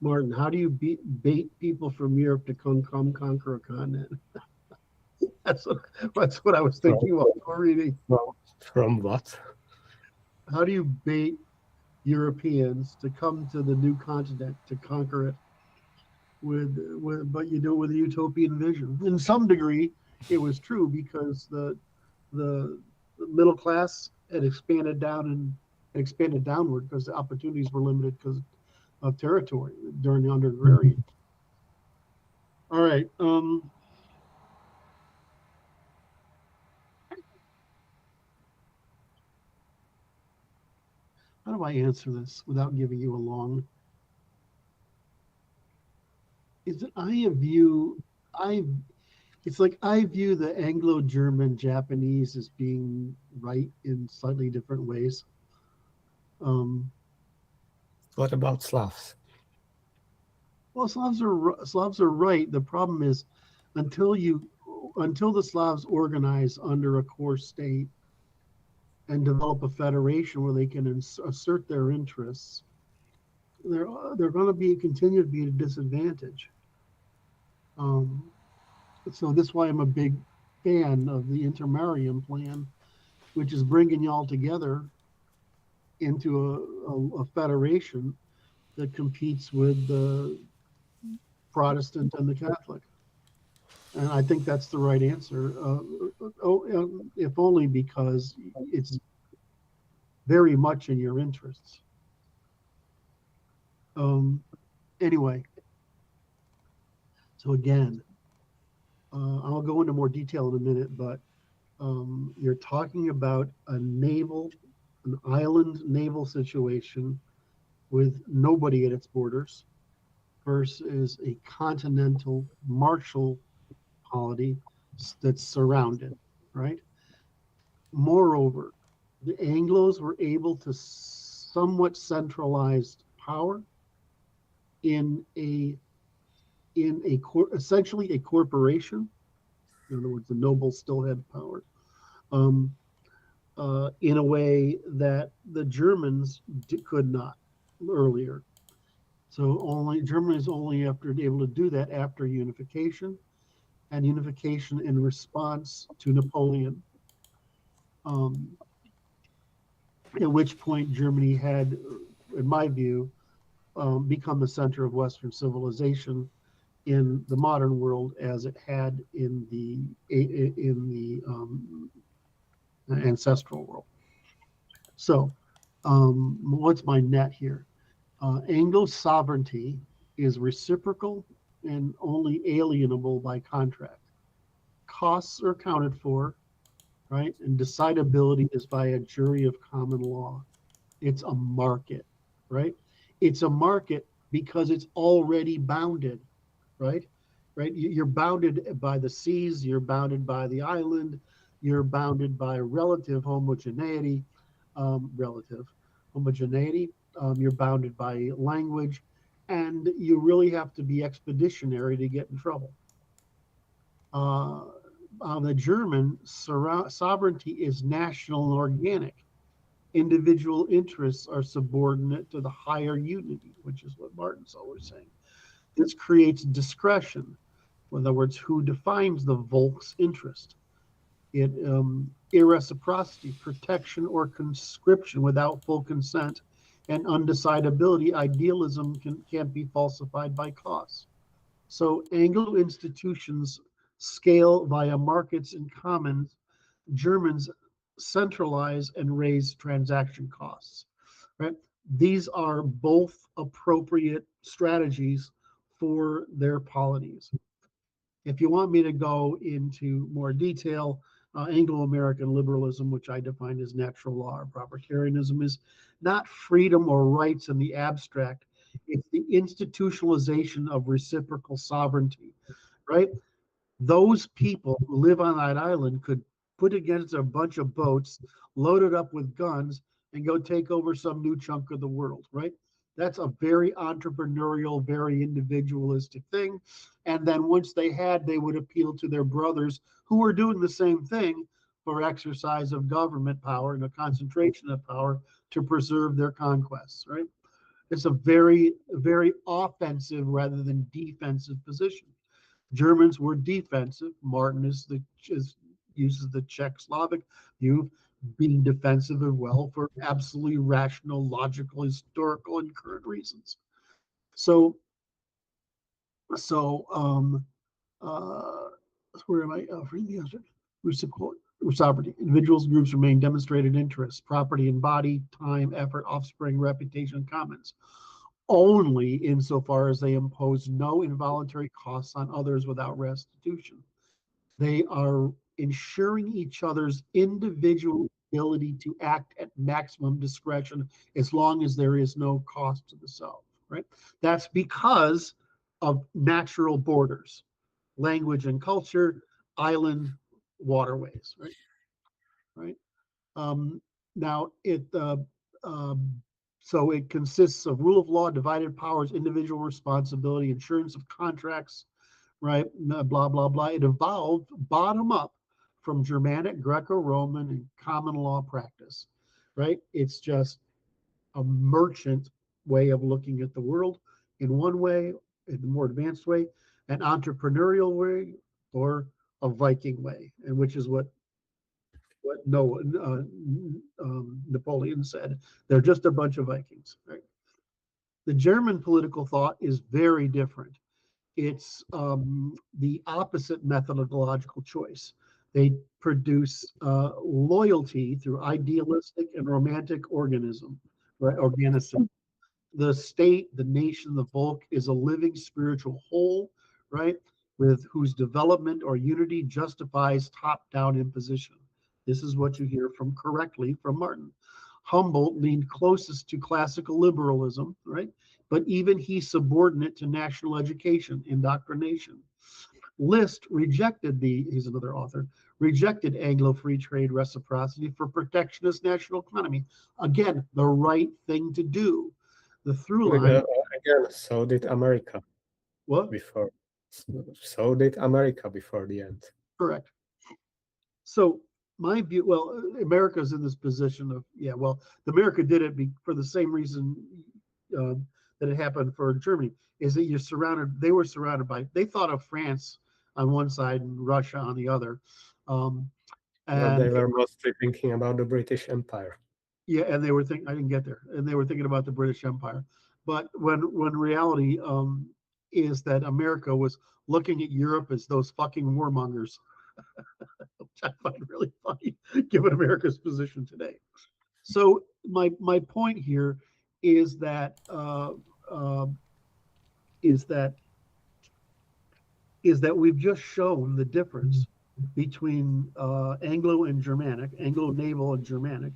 Martin, how do you bait people from Europe to come conquer a continent? That's what I was thinking while reading. From what? How do you bait Europeans to come to the new continent to conquer it? But you do it with a utopian vision. In some degree, it was true because the middle class had expanded down and expanded downward because the opportunities were limited because of territory during the under-agrarian. All right. How do I answer this without giving you a long? Is that I It's like I view the Anglo-German Japanese as being right in slightly different ways. What about Slavs? Well, Slavs are right. The problem is until the Slavs organize under a core state and develop a federation where they can assert their interests, they're going to continue to be at a disadvantage. So that's why I'm a big fan of the intermarium plan, which is bringing y'all together into a federation that competes with the Protestant and the Catholic. And I think that's the right answer, if only because it's very much in your interests. Anyway, so again, I'll go into more detail in a minute, but you're talking about an island naval situation with nobody at its borders versus a continental Marshall polity that's surrounded, right? Moreover, the Anglos were able to somewhat centralize power in essentially a corporation. In other words, the nobles still had power in a way that the Germans could not earlier. So Germany is only able to do that after unification, and unification in response to Napoleon. At which point Germany had, in my view, become the center of Western civilization in the modern world as it had in the ancestral world. So, what's my net here? Anglo sovereignty is reciprocal and only alienable by contract. Costs are accounted for, right? And decidability is by a jury of common law. It's a market, right? It's a market because it's already bounded, right? Right? You're bounded by the seas, you're bounded by the island, you're bounded by relative homogeneity, you're bounded by language, and you really have to be expeditionary to get in trouble. The German sovereignty is national and organic. Individual interests are subordinate to the higher unity, which is what Martin's always saying. This creates discretion. In other words, who defines the Volk's interest? Irreciprocity, protection, or conscription without full consent, and undecidability, idealism can't be falsified by costs. So Anglo institutions scale via markets and commons. Germans centralize and raise transaction costs, right? These are both appropriate strategies for their polities. If you want me to go into more detail, Anglo-American liberalism, which I define as natural law or proprietarianism, is not freedom or rights in the abstract. It's the institutionalization of reciprocal sovereignty, right? Those people who live on that island could put against a bunch of boats, loaded up with guns, and go take over some new chunk of the world, right? That's a very entrepreneurial, very individualistic thing. And then once they would appeal to their brothers who were doing the same thing for exercise of government power and a concentration of power to preserve their conquests, right? It's a very, very offensive rather than defensive position. Germans were defensive. Martin uses the Czech Slavic view, being defensive as well for absolutely rational, logical, historical, and current reasons. So where am I? Reciprocal sovereignty. Individuals and groups remain demonstrated interests, property and body, time, effort, offspring, reputation, and commons, only insofar as they impose no involuntary costs on others without restitution. They are ensuring each other's individual ability to act at maximum discretion as long as there is no cost to the self, right? That's because of natural borders, language and culture, island waterways, right? Right. Now so it consists of rule of law, divided powers, individual responsibility, insurance of contracts, right? Blah blah blah. It evolved bottom up from Germanic, Greco-Roman, and common law practice, right? It's just a merchant way of looking at the world in one way, in the more advanced way, an entrepreneurial way, or a Viking way, and which is what Napoleon said. They're just a bunch of Vikings. Right? The German political thought is very different. It's the opposite methodological choice. They produce loyalty through idealistic and romantic organism, right? Organism. The state, the nation, the Volk is a living spiritual whole, right? With whose development or unity justifies top-down imposition. This is what you hear correctly from Martin. Humboldt leaned closest to classical liberalism, right? But even he's subordinate to national education, indoctrination. List rejected he's another author, rejected Anglo free trade reciprocity for protectionist national economy. Again, the right thing to do. The through line. Again, so did America. What? Before. So did America before the end. Correct. So my view, well, America's in this position of, America did it for the same reason that it happened for Germany, is that they were surrounded by, they thought of France on one side and Russia on the other. And they were mostly thinking about the British Empire. Yeah, and they were thinking, I didn't get there, and they were thinking about the British Empire. But when reality is that America was looking at Europe as those fucking warmongers, which I find really funny, given America's position today. So my point here is that we've just shown the difference between Anglo and Germanic, Anglo naval and Germanic,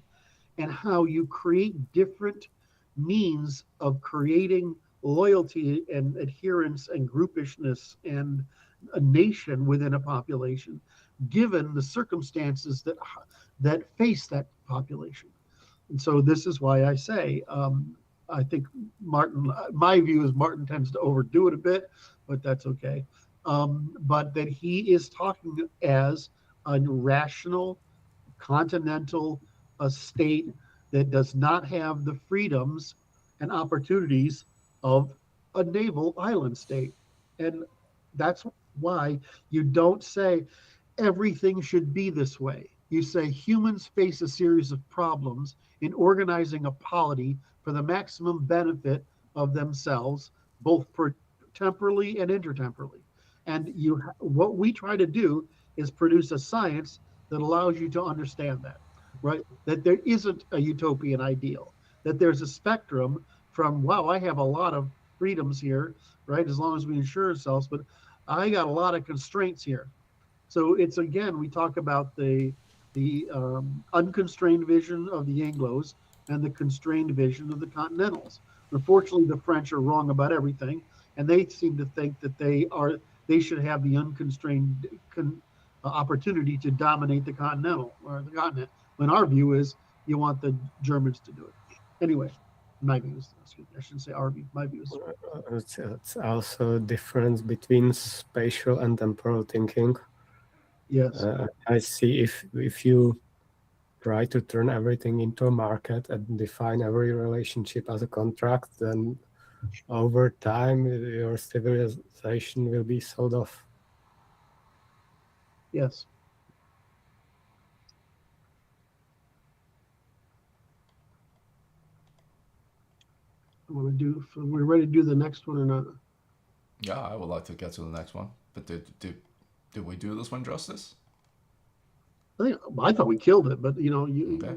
and how you create different means of creating loyalty and adherence and groupishness and a nation within a population, given the circumstances that face that population. And so this is why I say, I think Martin, my view is Martin tends to overdo it a bit, but that's okay. But that he is talking as a rational, continental state that does not have the freedoms and opportunities of a naval island state. And that's why you don't say everything should be this way. You say humans face a series of problems in organizing a polity for the maximum benefit of themselves, both temporally and intertemporally. And what we try to do is produce a science that allows you to understand that, right? That there isn't a utopian ideal, that there's a spectrum from, wow, I have a lot of freedoms here, right? As long as we insure ourselves, but I got a lot of constraints here. So it's, again, we talk about the unconstrained vision of the Anglos and the constrained vision of the Continentals. Unfortunately, the French are wrong about everything, and they seem to think that they should have the unconstrained opportunity to dominate the continent. When our view is you want the Germans to do it. Anyway, my view is, I shouldn't say our view, my view is. It's also a difference between spatial and temporal thinking. Yes. I see if you try to turn everything into a market and define every relationship as a contract, then over time your civilization will be sold off. Yes. We're ready to do the next one or not? Yeah, I would like to get to the next one. But did we do this one justice? I thought we killed it, but Okay.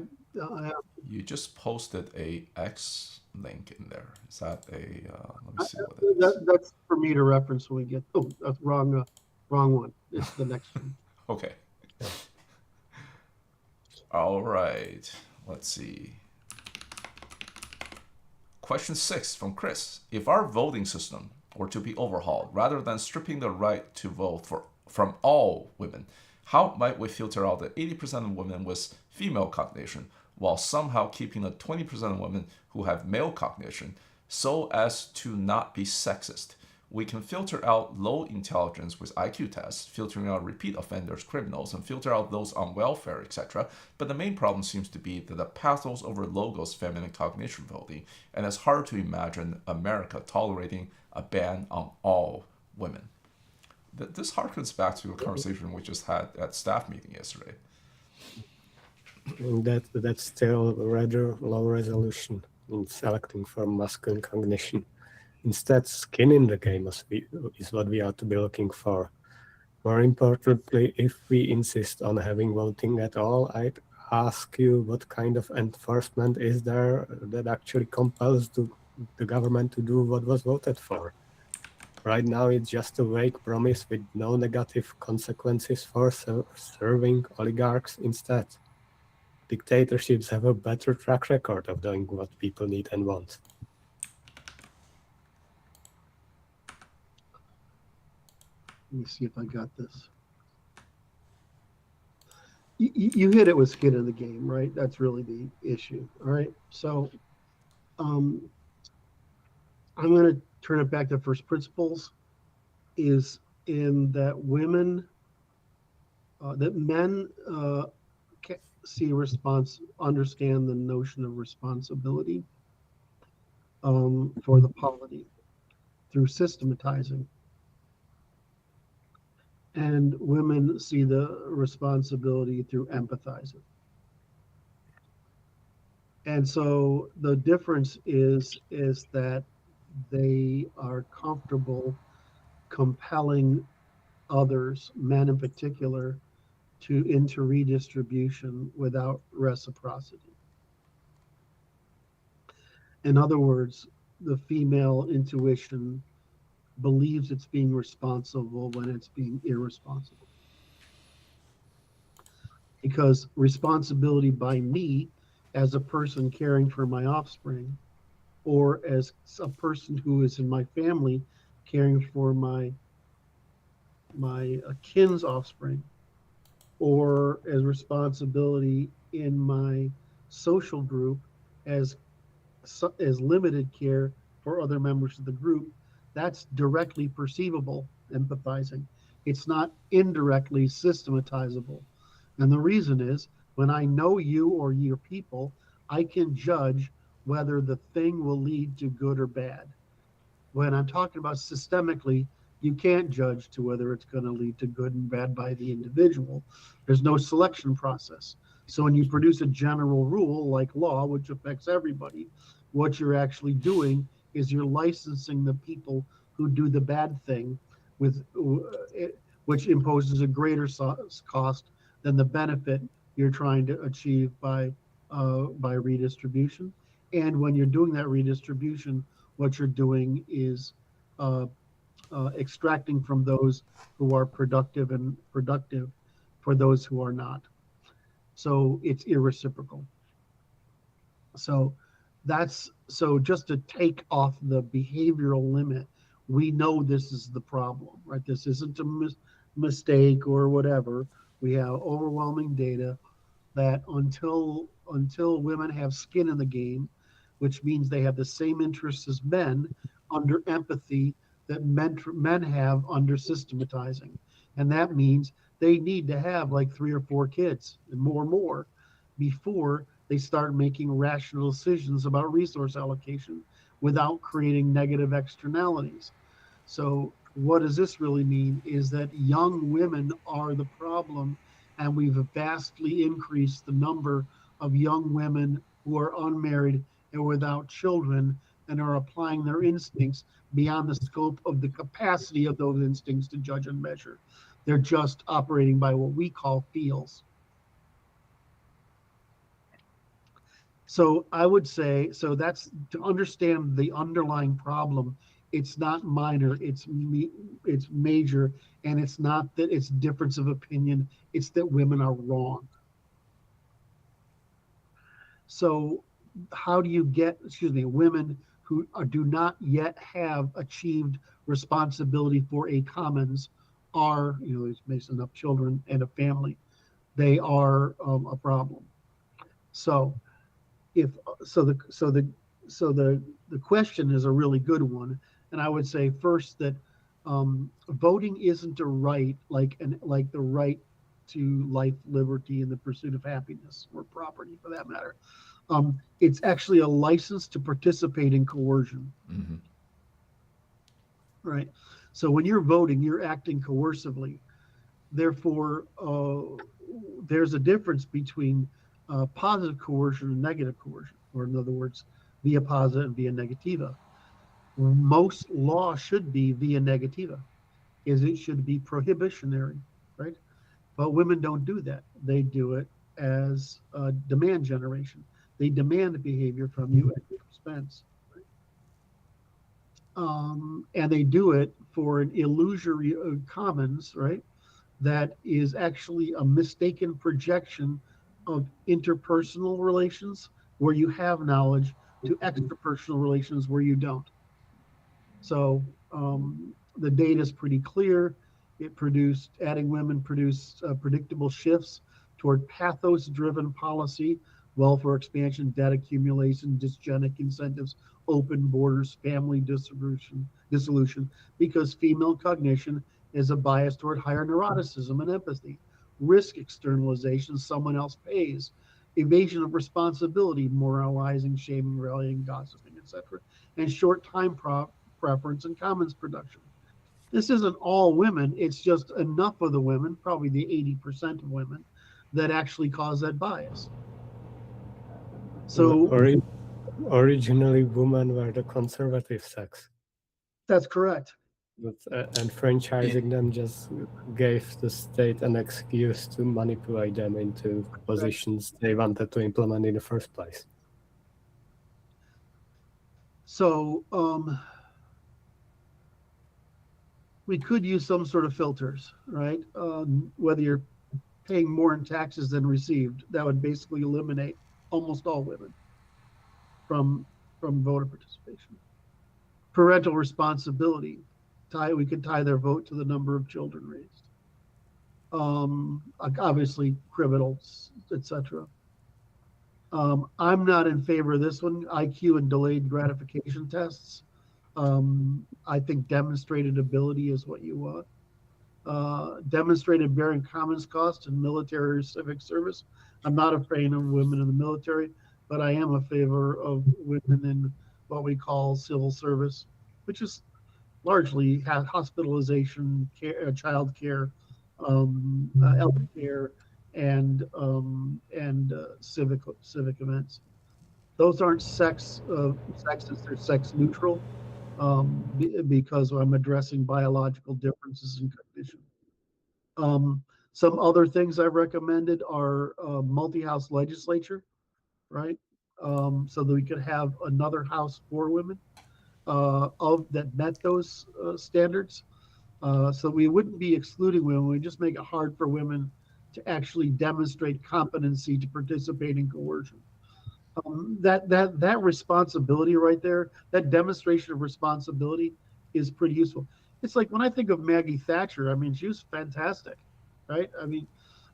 You just posted a X link in there. Is that a? Let me see what it is. That's for me to reference when we get. Oh, that's wrong one. It's the next one. Okay. All right. Let's see. Question 6 from Chris. If our voting system were to be overhauled, rather than stripping the right to vote from all women. How might we filter out the 80% of women with female cognition while somehow keeping the 20% of women who have male cognition so as to not be sexist? We can filter out low intelligence with IQ tests, filtering out repeat offenders, criminals, and filter out those on welfare, etc. But the main problem seems to be that the pathos over logos feminine cognition voting, and it's hard to imagine America tolerating a ban on all women. This harkens back to a conversation we just had at staff meeting yesterday. That's still rather low resolution in selecting for masculine cognition. Instead, skin in the game is what we ought to be looking for. More importantly, if we insist on having voting at all, I'd ask you what kind of enforcement is there that actually compels the government to do what was voted for. Right now, it's just a vague promise with no negative consequences for serving oligarchs instead. Dictatorships have a better track record of doing what people need and want. Let me see if I got this. You hit it with skin in the game, right? That's really the issue. All right. So I'm going to turn it back to first principles, is in that men understand the notion of responsibility for the polity through systematizing. And women see the responsibility through empathizing. And so the difference is that they are comfortable compelling others, men in particular, into redistribution without reciprocity. In other words, the female intuition believes it's being responsible when it's being irresponsible. Because responsibility by me as a person caring for my offspring, or as a person who is in my family caring for my kin's offspring, or as responsibility in my social group as limited care for other members of the group, that's directly perceivable empathizing. It's not indirectly systematizable. And the reason is, when I know you or your people, I can judge whether the thing will lead to good or bad. When I'm talking about systemically, you can't judge to whether it's going to lead to good and bad by the individual. There's no selection process. So when you produce a general rule like law, which affects everybody, what you're actually doing is you're licensing the people who do the bad thing, which imposes a greater cost than the benefit you're trying to achieve by redistribution. And when you're doing that redistribution, what you're doing is extracting from those who are productive for those who are not. So it's irreciprocal. So just to take off the behavioral limit, we know this is the problem, right? This isn't a mistake or whatever. We have overwhelming data that until women have skin in the game, which means they have the same interests as men under empathy that men have under systematizing. And that means they need to have like 3 or 4 kids and more before they start making rational decisions about resource allocation without creating negative externalities. So what does this really mean is that young women are the problem, and we've vastly increased the number of young women who are unmarried and without children and are applying their instincts beyond the scope of the capacity of those instincts to judge and measure. They're just operating by what we call feels. So I would say, so that's to understand the underlying problem. It's not minor, it's major, and it's not that it's difference of opinion, it's that women are wrong. So how do you get, women who do not yet have achieved responsibility for a commons are, there's makes enough children and a family, they are a problem. So if the question is a really good one, and I would say first that voting isn't a right like the right to life, liberty, and the pursuit of happiness or property for that matter. It's actually a license to participate in coercion. Mm-hmm. Right. So when you're voting, you're acting coercively. Therefore, there's a difference between positive coercion and negative coercion, or in other words, via positiva and via negativa. Most law should be via negativa, is it should be prohibitionary, right? But women don't do that. They do it as demand generation. They demand behavior from you at your expense. And they do it for an illusory commons, right? That is actually a mistaken projection of interpersonal relations where you have knowledge to extrapersonal relations where you don't. So the data is pretty clear. Adding women produced predictable shifts toward pathos-driven policy, welfare expansion, debt accumulation, dysgenic incentives, open borders, family dissolution, because female cognition is a bias toward higher neuroticism and empathy, risk externalization, someone else pays, evasion of responsibility, moralizing, shaming, rallying, gossiping, etc., and short time preference and commons production. This isn't all women, it's just enough of the women, probably the 80% of women, that actually cause that bias. So originally women were the conservative sex. That's correct. But, and franchising them just gave the state an excuse to manipulate them into positions they wanted to implement in the first place. So we could use some sort of filters, right? Whether you're paying more in taxes than received, that would basically eliminate almost all women from voter participation. Parental responsibility, we could tie their vote to the number of children raised. Obviously criminals, etc. I'm not in favor of this one. IQ and delayed gratification tests. I think demonstrated ability is what you want. Demonstrated bearing commons cost in military or civic service. I'm not a fan of women in the military, but I am a favor of women in what we call civil service, which is largely hospitalization, care, child care, elder care, and civic events. Those aren't sexist; they're sex neutral, because I'm addressing biological differences in cognition. Some other things I've recommended are multi-house legislature, right? So that we could have another house for women that met those standards. So we wouldn't be excluding women. We just make it hard for women to actually demonstrate competency to participate in coercion. That responsibility right there, that demonstration of responsibility is pretty useful. It's like when I think of Maggie Thatcher, I mean, she was fantastic, right? I mean,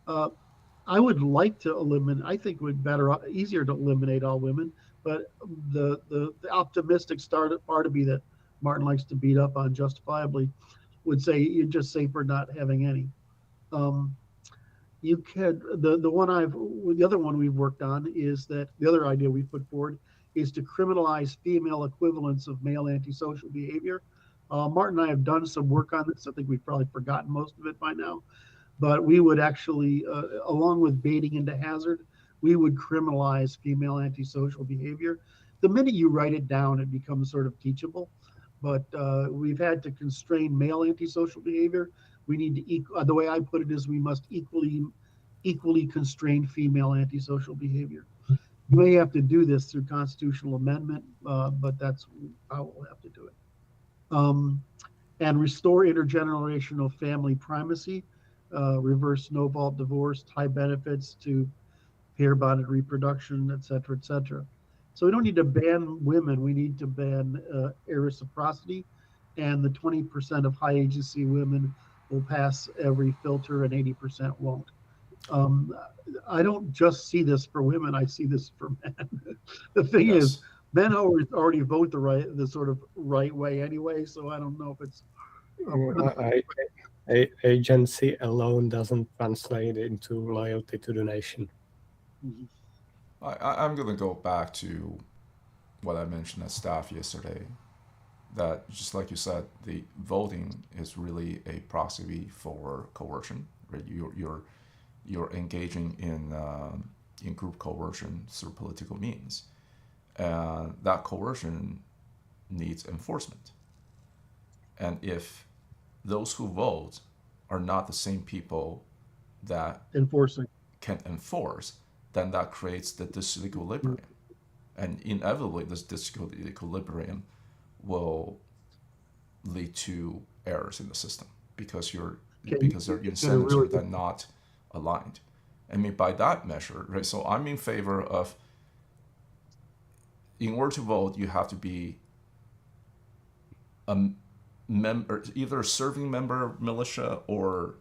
I would like to eliminate, I think it would be easier to eliminate all women, but the optimistic part of me that Martin likes to beat up on justifiably would say you're just safer not having any. You can the other one we've worked on is that the other idea we put forward is to criminalize female equivalents of male antisocial behavior. Martin and I have done some work on this. I think we've probably forgotten most of it by now, but we would actually, along with baiting into hazard, we would criminalize female antisocial behavior. The minute you write it down, it becomes sort of teachable. But we've had to constrain male antisocial behavior. We need to the way I put it is we must equally constrain female antisocial behavior. You may have to do this through constitutional amendment, but that's how we'll have to do it. And restore intergenerational family primacy, reverse no-fault divorce, tie benefits to pair-bonded reproduction, et cetera, et cetera. So we don't need to ban women. We need to ban irreciprocity and the 20% of high agency women will pass every filter and 80% won't. I don't just see this for women. I see this for men. The thing is, Yes. men already vote the sort of right way anyway. So I don't know if it's. Agency alone doesn't translate into loyalty to the nation. I'm going to go back to what I mentioned at staff yesterday. That just like you said, the voting is really a proxy for coercion. Right? You're engaging in group coercion through political means, and that coercion needs enforcement. And if those who vote are not the same people that Enforcing. can enforce, then that creates the disequilibrium. And inevitably, this disequilibrium will lead to errors in the system because your incentives are then not aligned. I mean, by that measure, right? So I'm in favor of, in order to vote, you have to be a member, either a serving member militia or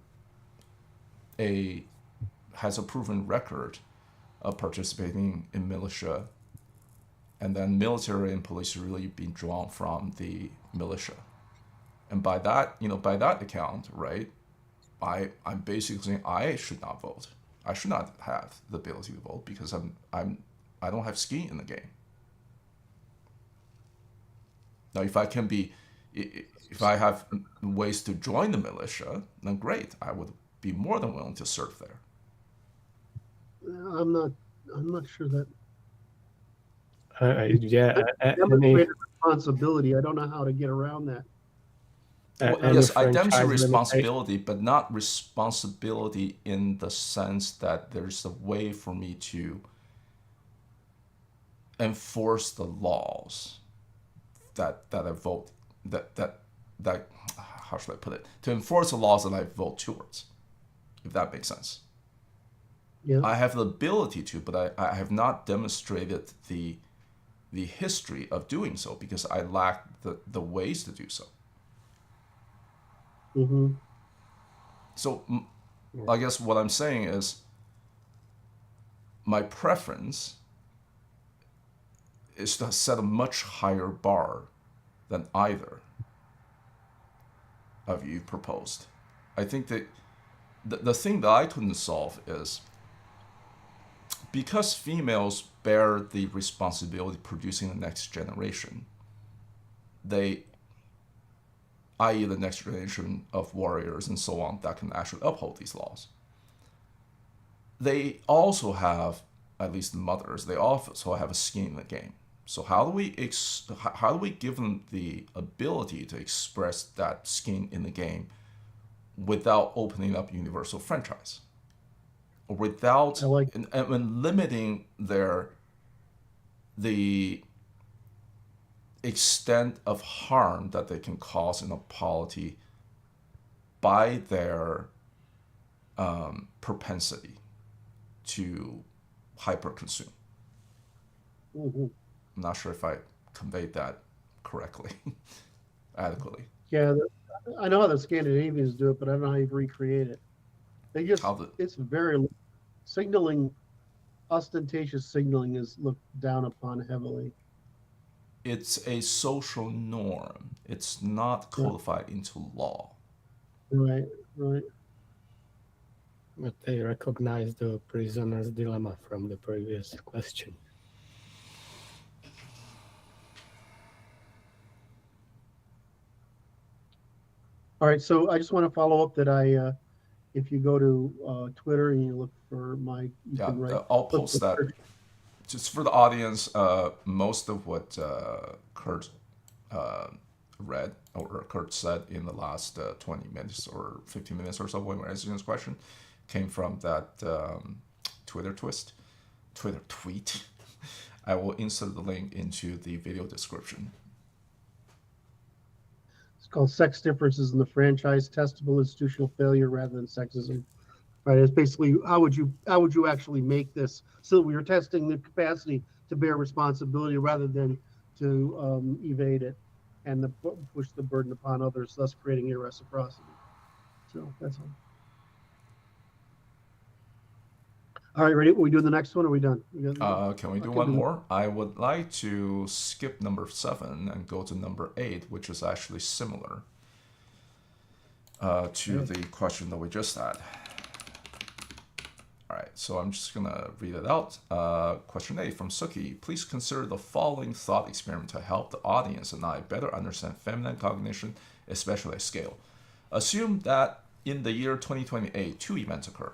has a proven record of participating in militia, and then military and police really being drawn from the militia. And by that account, right, I'm basically saying I should not vote. I should not have the ability to vote because I don't have skin in the game. Now, if I have ways to join the militia, then great. I would be more than willing to serve there. I'm not sure that. Any responsibility. I don't know how to get around that. Yes, I demonstrate responsibility, but not responsibility in the sense that there's a way for me to enforce the laws that I vote, that how should I put it? To enforce the laws that I vote towards, if that makes sense. Yeah. I have the ability to, but I have not demonstrated the history of doing so because I lack the ways to do so. Mm-hmm. So I guess what I'm saying is my preference is to set a much higher bar than either of you proposed. I think that the thing that I couldn't solve is because females bear the responsibility of producing the next generation, i.e. the next generation of warriors and so on that can actually uphold these laws. They also have, at least the mothers, they also have a skin in the game. So how do we give them the ability to express that skin in the game without opening up universal franchise? Or without and limiting the extent of harm that they can cause in a polity by their propensity to hyper-consume. Mm-hmm. I'm not sure if I conveyed that correctly, adequately. Yeah, I know how the Scandinavians do it, but I don't know how you recreate it. It's very signaling, ostentatious signaling is looked down upon heavily. It's a social norm. It's not codified into law. Right. But they recognize the prisoner's dilemma from the previous question. All right, so I just want to follow up that if you go to Twitter and you look for Mike, you can write. I'll post that. Just for the audience, most of what Curt read or Curt said in the last 20 minutes or 15 minutes or so when we're answering this question came from that Twitter tweet. I will insert the link into the video description. It's called Sex Differences in the Franchise, Testable Institutional Failure Rather Than Sexism. Right, it's basically how would you actually make this so we are testing the capacity to bear responsibility rather than to evade it and push the burden upon others, thus creating irreciprocity. So that's all. All right, ready? Are we doing the next one? Or are we done? Can we do one more? I would like to skip number 7 and go to number 8, which is actually similar to the question that we just had. All right, so I'm just gonna read it out. Question 8 from Suki. Please consider the following thought experiment to help the audience and I better understand feminine cognition, especially at scale. Assume that in the year 2028, 2 events occur.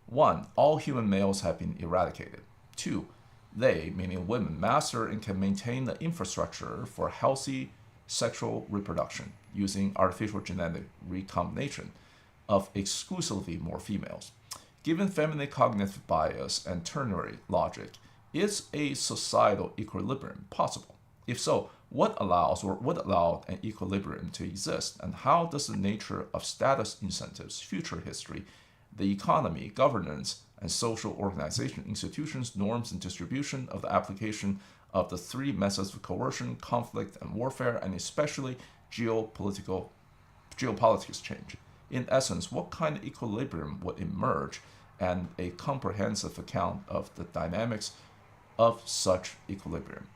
1. All human males have been eradicated. 2. They, meaning women, master and can maintain the infrastructure for healthy sexual reproduction using artificial genetic recombination of exclusively more females. Given feminine cognitive bias and ternary logic, is a societal equilibrium possible? If so, what allows or would allow an equilibrium to exist, and how does the nature of status incentives, future history, the economy, governance, and social organization, institutions, norms, and distribution of the application of the 3 methods of coercion, conflict, and warfare, and especially geopolitics change? In essence, what kind of equilibrium would emerge, and a comprehensive account of the dynamics of such equilibrium?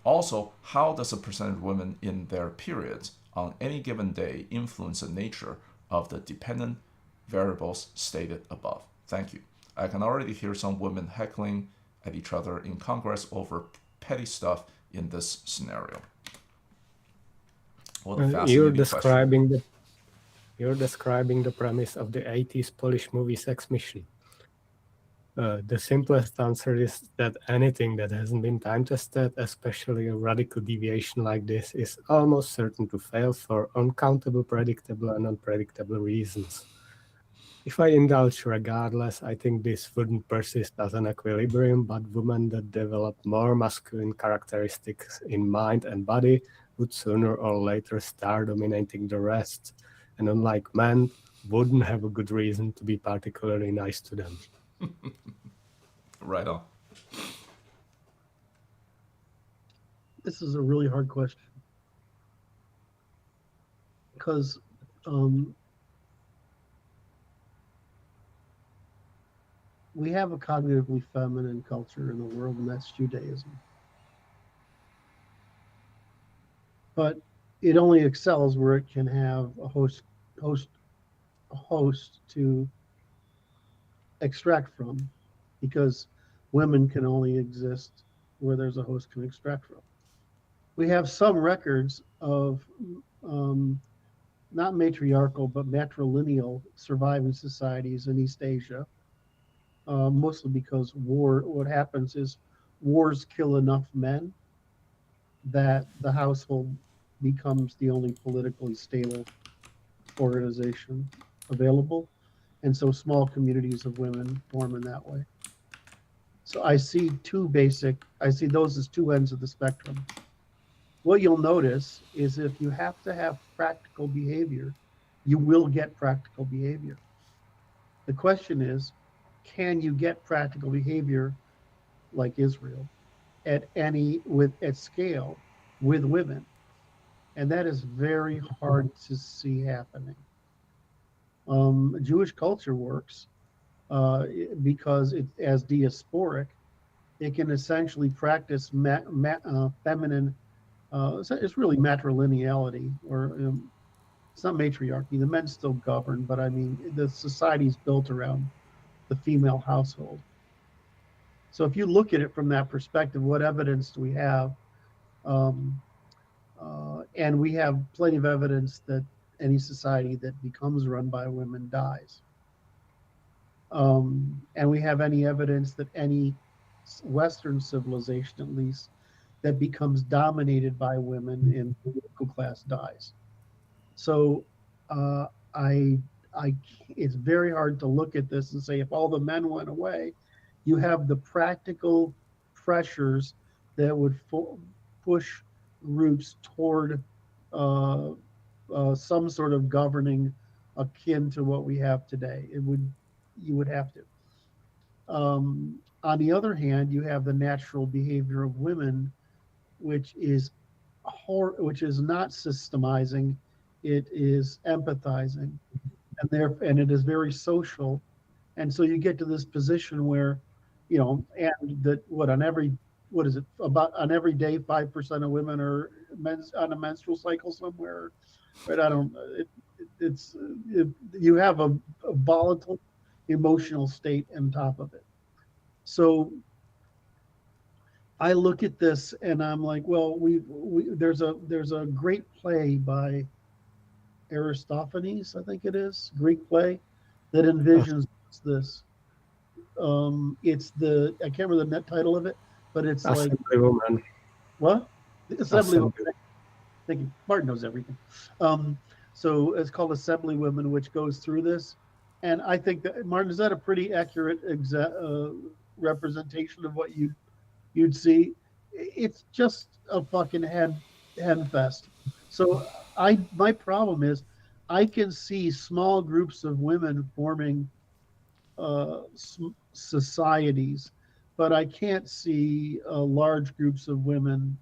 Also, how does the percentage of women in their periods on any given day influence the nature of the dependent variables stated above? Thank you. I can already hear some women heckling at each other in Congress over petty stuff in this scenario. What a fascinating question. You're describing the premise of the 80s Polish movie Sex Mission. The simplest answer is that anything that hasn't been time tested, especially a radical deviation like this, is almost certain to fail for uncountable, predictable, and unpredictable reasons. If I indulge regardless, I think this wouldn't persist as an equilibrium, but women that develop more masculine characteristics in mind and body would sooner or later start dominating the rest, and unlike men, wouldn't have a good reason to be particularly nice to them. Right on. This is a really hard question because we have a cognitively feminine culture in the world, and that's Judaism. But it only excels where it can have a host to extract from, because women can only exist where there's a host can extract from. We have some records of not matriarchal but matrilineal surviving societies in East Asia, mostly because what happens is wars kill enough men that the household becomes the only politically stable organization available, and so small communities of women form in that way. So I see those as 2 ends of the spectrum. What you'll notice is if you have to have practical behavior, you will get practical behavior. The question is, can you get practical behavior like Israel at scale with women? And that is very hard to see happening. Jewish culture works because as diasporic, it can essentially practice feminine. It's really matrilineality, or it's not matriarchy. The men still govern, but I mean the society is built around the female household. So if you look at it from that perspective, what evidence do we have? And we have plenty of evidence that any society that becomes run by women dies. And we have any evidence that any Western civilization, at least, that becomes dominated by women in the political class dies. So it's very hard to look at this and say, if all the men went away, you have the practical pressures that would push groups toward some sort of governing akin to what we have today. You would have to. On the other hand, you have the natural behavior of women, which is not systemizing, it is empathizing. and it is very social, and so you get to this position where, and that what is it, about on every day 5% of women are on a menstrual cycle somewhere, right? I don't. You have a volatile emotional state on top of it. So I look at this and I'm like, well, there's a great play by Aristophanes, I think it is, Greek play, that envisions this. It's I can't remember the net title of it, but it's like Assemblywoman. what? Assemblywoman. Assembly. Thank you. Martin knows everything. So it's called Assemblywomen, which goes through this, and I think that, Martin, is that a pretty accurate representation of what you'd see? It's just a fucking hen fest. So my problem is I can see small groups of women forming societies, but I can't see large groups of women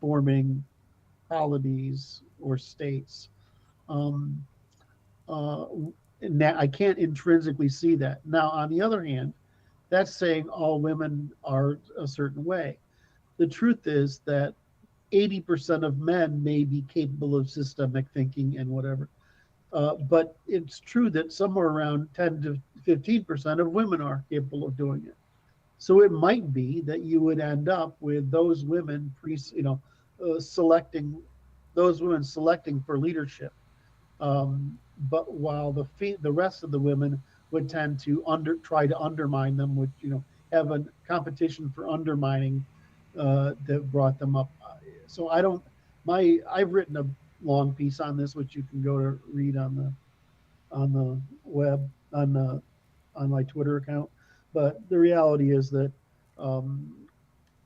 forming polities or states. I can't intrinsically see that. Now, on the other hand, that's saying all women are a certain way. The truth is that 80% of men may be capable of systemic thinking and whatever. But it's true that somewhere around 10 to 15% of women are capable of doing it. So it might be that you would end up with those women, selecting for leadership. But while the rest of the women would tend to try to undermine them, would have a competition for undermining that brought them up. So I've written a long piece on this, which you can go to read on the web on my Twitter account. But the reality is that read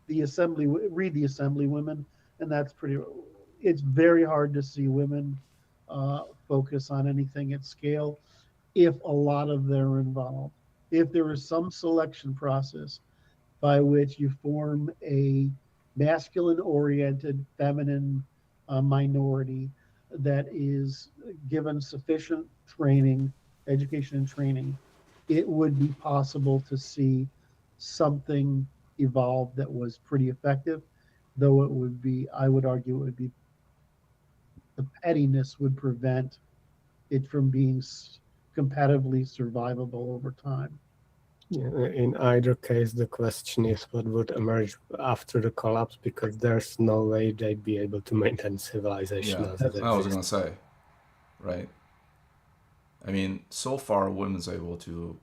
the Assemblywomen, and that's it's very hard to see women focus on anything at scale if a lot of them are involved. If there is some selection process by which you form a masculine-oriented, feminine minority that is given sufficient education and training, it would be possible to see something evolve that was pretty effective, though I would argue the pettiness would prevent it from being competitively survivable over time. In either case, the question is what would emerge after the collapse, because there's no way they'd be able to maintain civilization as it exists. I was going to say, right? I mean, so far, women's able to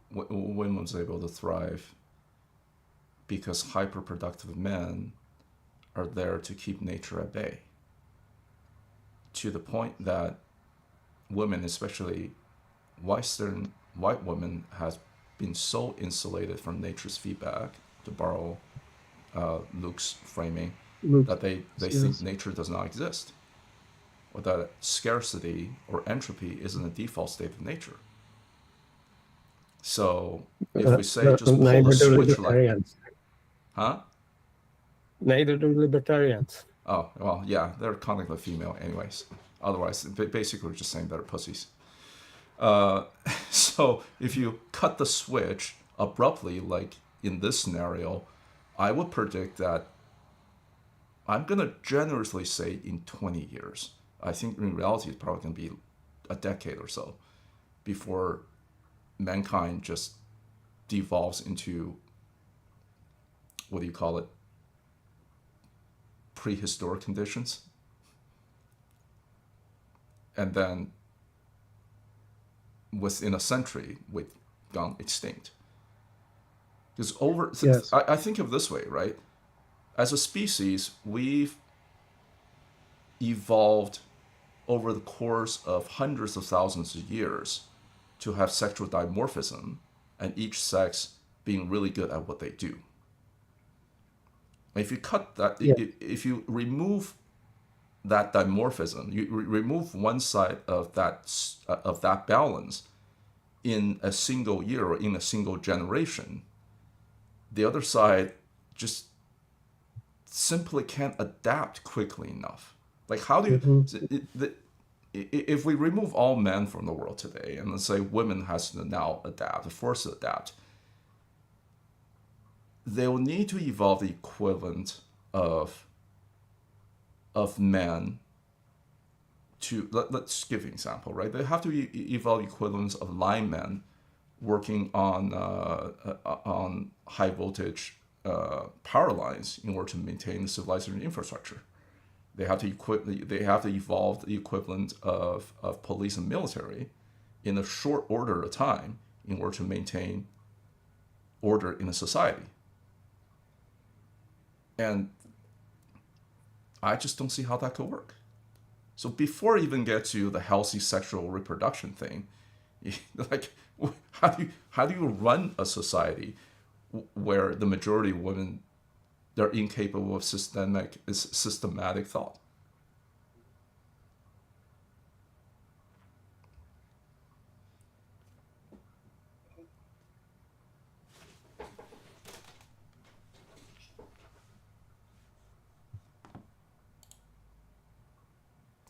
thrive because hyperproductive men are there to keep nature at bay. To the point that women, especially Western white women, has been so insulated from nature's feedback, to borrow Luke's framing, that they think nature does not exist, or that scarcity or entropy isn't a default state of nature. So if we say just pull the switch like... Huh? Neither do libertarians. Oh, well, yeah, they're calling the female anyways. Otherwise, basically we're just saying they're pussies. So if you cut the switch abruptly, like in this scenario, I would predict that, I'm going to generously say in 20 years. I think in reality it's probably going to be a decade or so before mankind just devolves into, what do you call it, prehistoric conditions. And then within a century, we've gone extinct. Because I think of it this way, right? As a species, we've evolved over the course of hundreds of thousands of years to have sexual dimorphism, and each sex being really good at what they do. If you cut that, if you remove that dimorphism, you remove one side of that balance in a single year or in a single generation, the other side just simply can't adapt quickly enough. Like, how do you... if we remove all men from the world today, and let's say women has to now adapt, forced to adapt, they will need to evolve the equivalent of men to, let's give an example, right? They have to evolve equivalents of linemen working on high voltage power lines in order to maintain the civilization infrastructure. They have to evolve the equivalent of police and military in a short order of time in order to maintain order in a society. And I just don't see how that could work. So before I even get to the healthy sexual reproduction thing, like how do you run a society where the majority of women, they're incapable of systematic thought?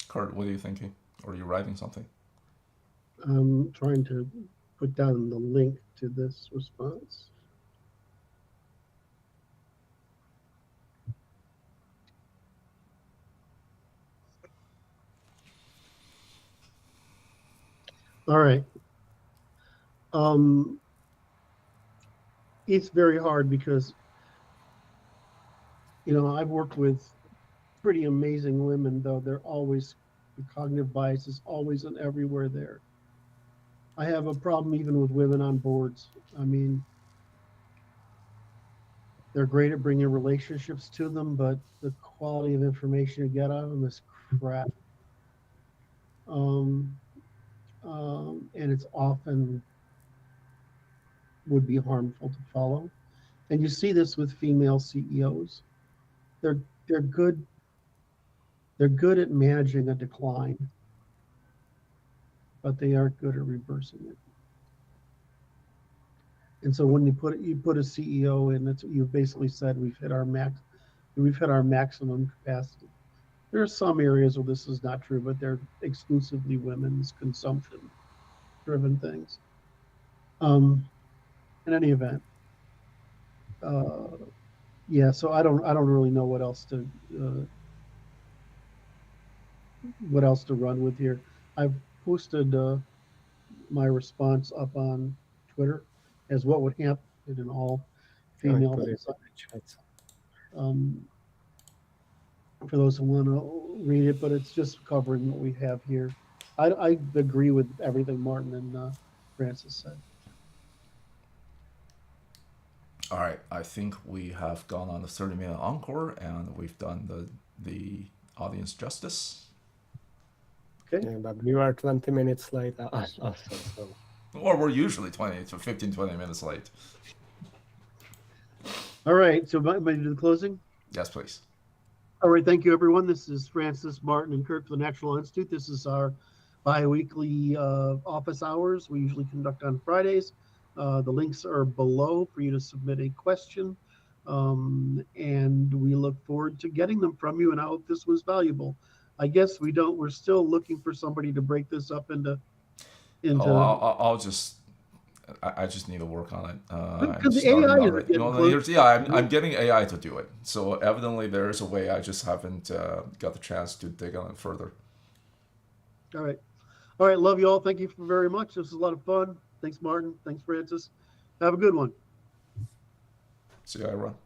Curt, what are you thinking? Or are you writing something? I'm trying to put down the link to this response. All right. It's very hard because, I've worked with pretty amazing women, though the cognitive bias is always and everywhere there. I have a problem even with women on boards. I mean, they're great at bringing relationships to them, but the quality of information you get out of them is crap. And it's often would be harmful to follow. And you see this with female CEOs. They're good. They're good at managing a decline, but they aren't good at reversing it. And so when you put a CEO in, you've basically said we've hit our maximum capacity. There are some areas where this is not true, but they're exclusively women's consumption-driven things. In any event, yeah. So I don't really know what else to run with here. I've posted my response up on Twitter as what would happen in an all-female society. For those who want to read it, but it's just covering what we have here. I agree with everything Martin and Francis said. All right, I think we have gone on the 30-minute encore, and we've done the audience justice. Okay. Yeah, but we were 20 minutes late also, so. Or we're usually 15, 20 minutes late. All right, so am I to do the closing? Yes, please. All right, thank you, everyone. This is Francis, Martin, and Curt for the National Institute. This is our bi-weekly office hours we usually conduct on Fridays. The links are below for you to submit a question, and we look forward to getting them from you, and I hope this was valuable. I guess we're still looking for somebody to break this up into. I just need to work on it. Because the AI I'm getting AI to do it. So evidently there is a way. I just haven't got the chance to dig on it further. All right. Love you all. Thank you very much. This was a lot of fun. Thanks, Martin. Thanks, Francis. Have a good one. See you, everyone.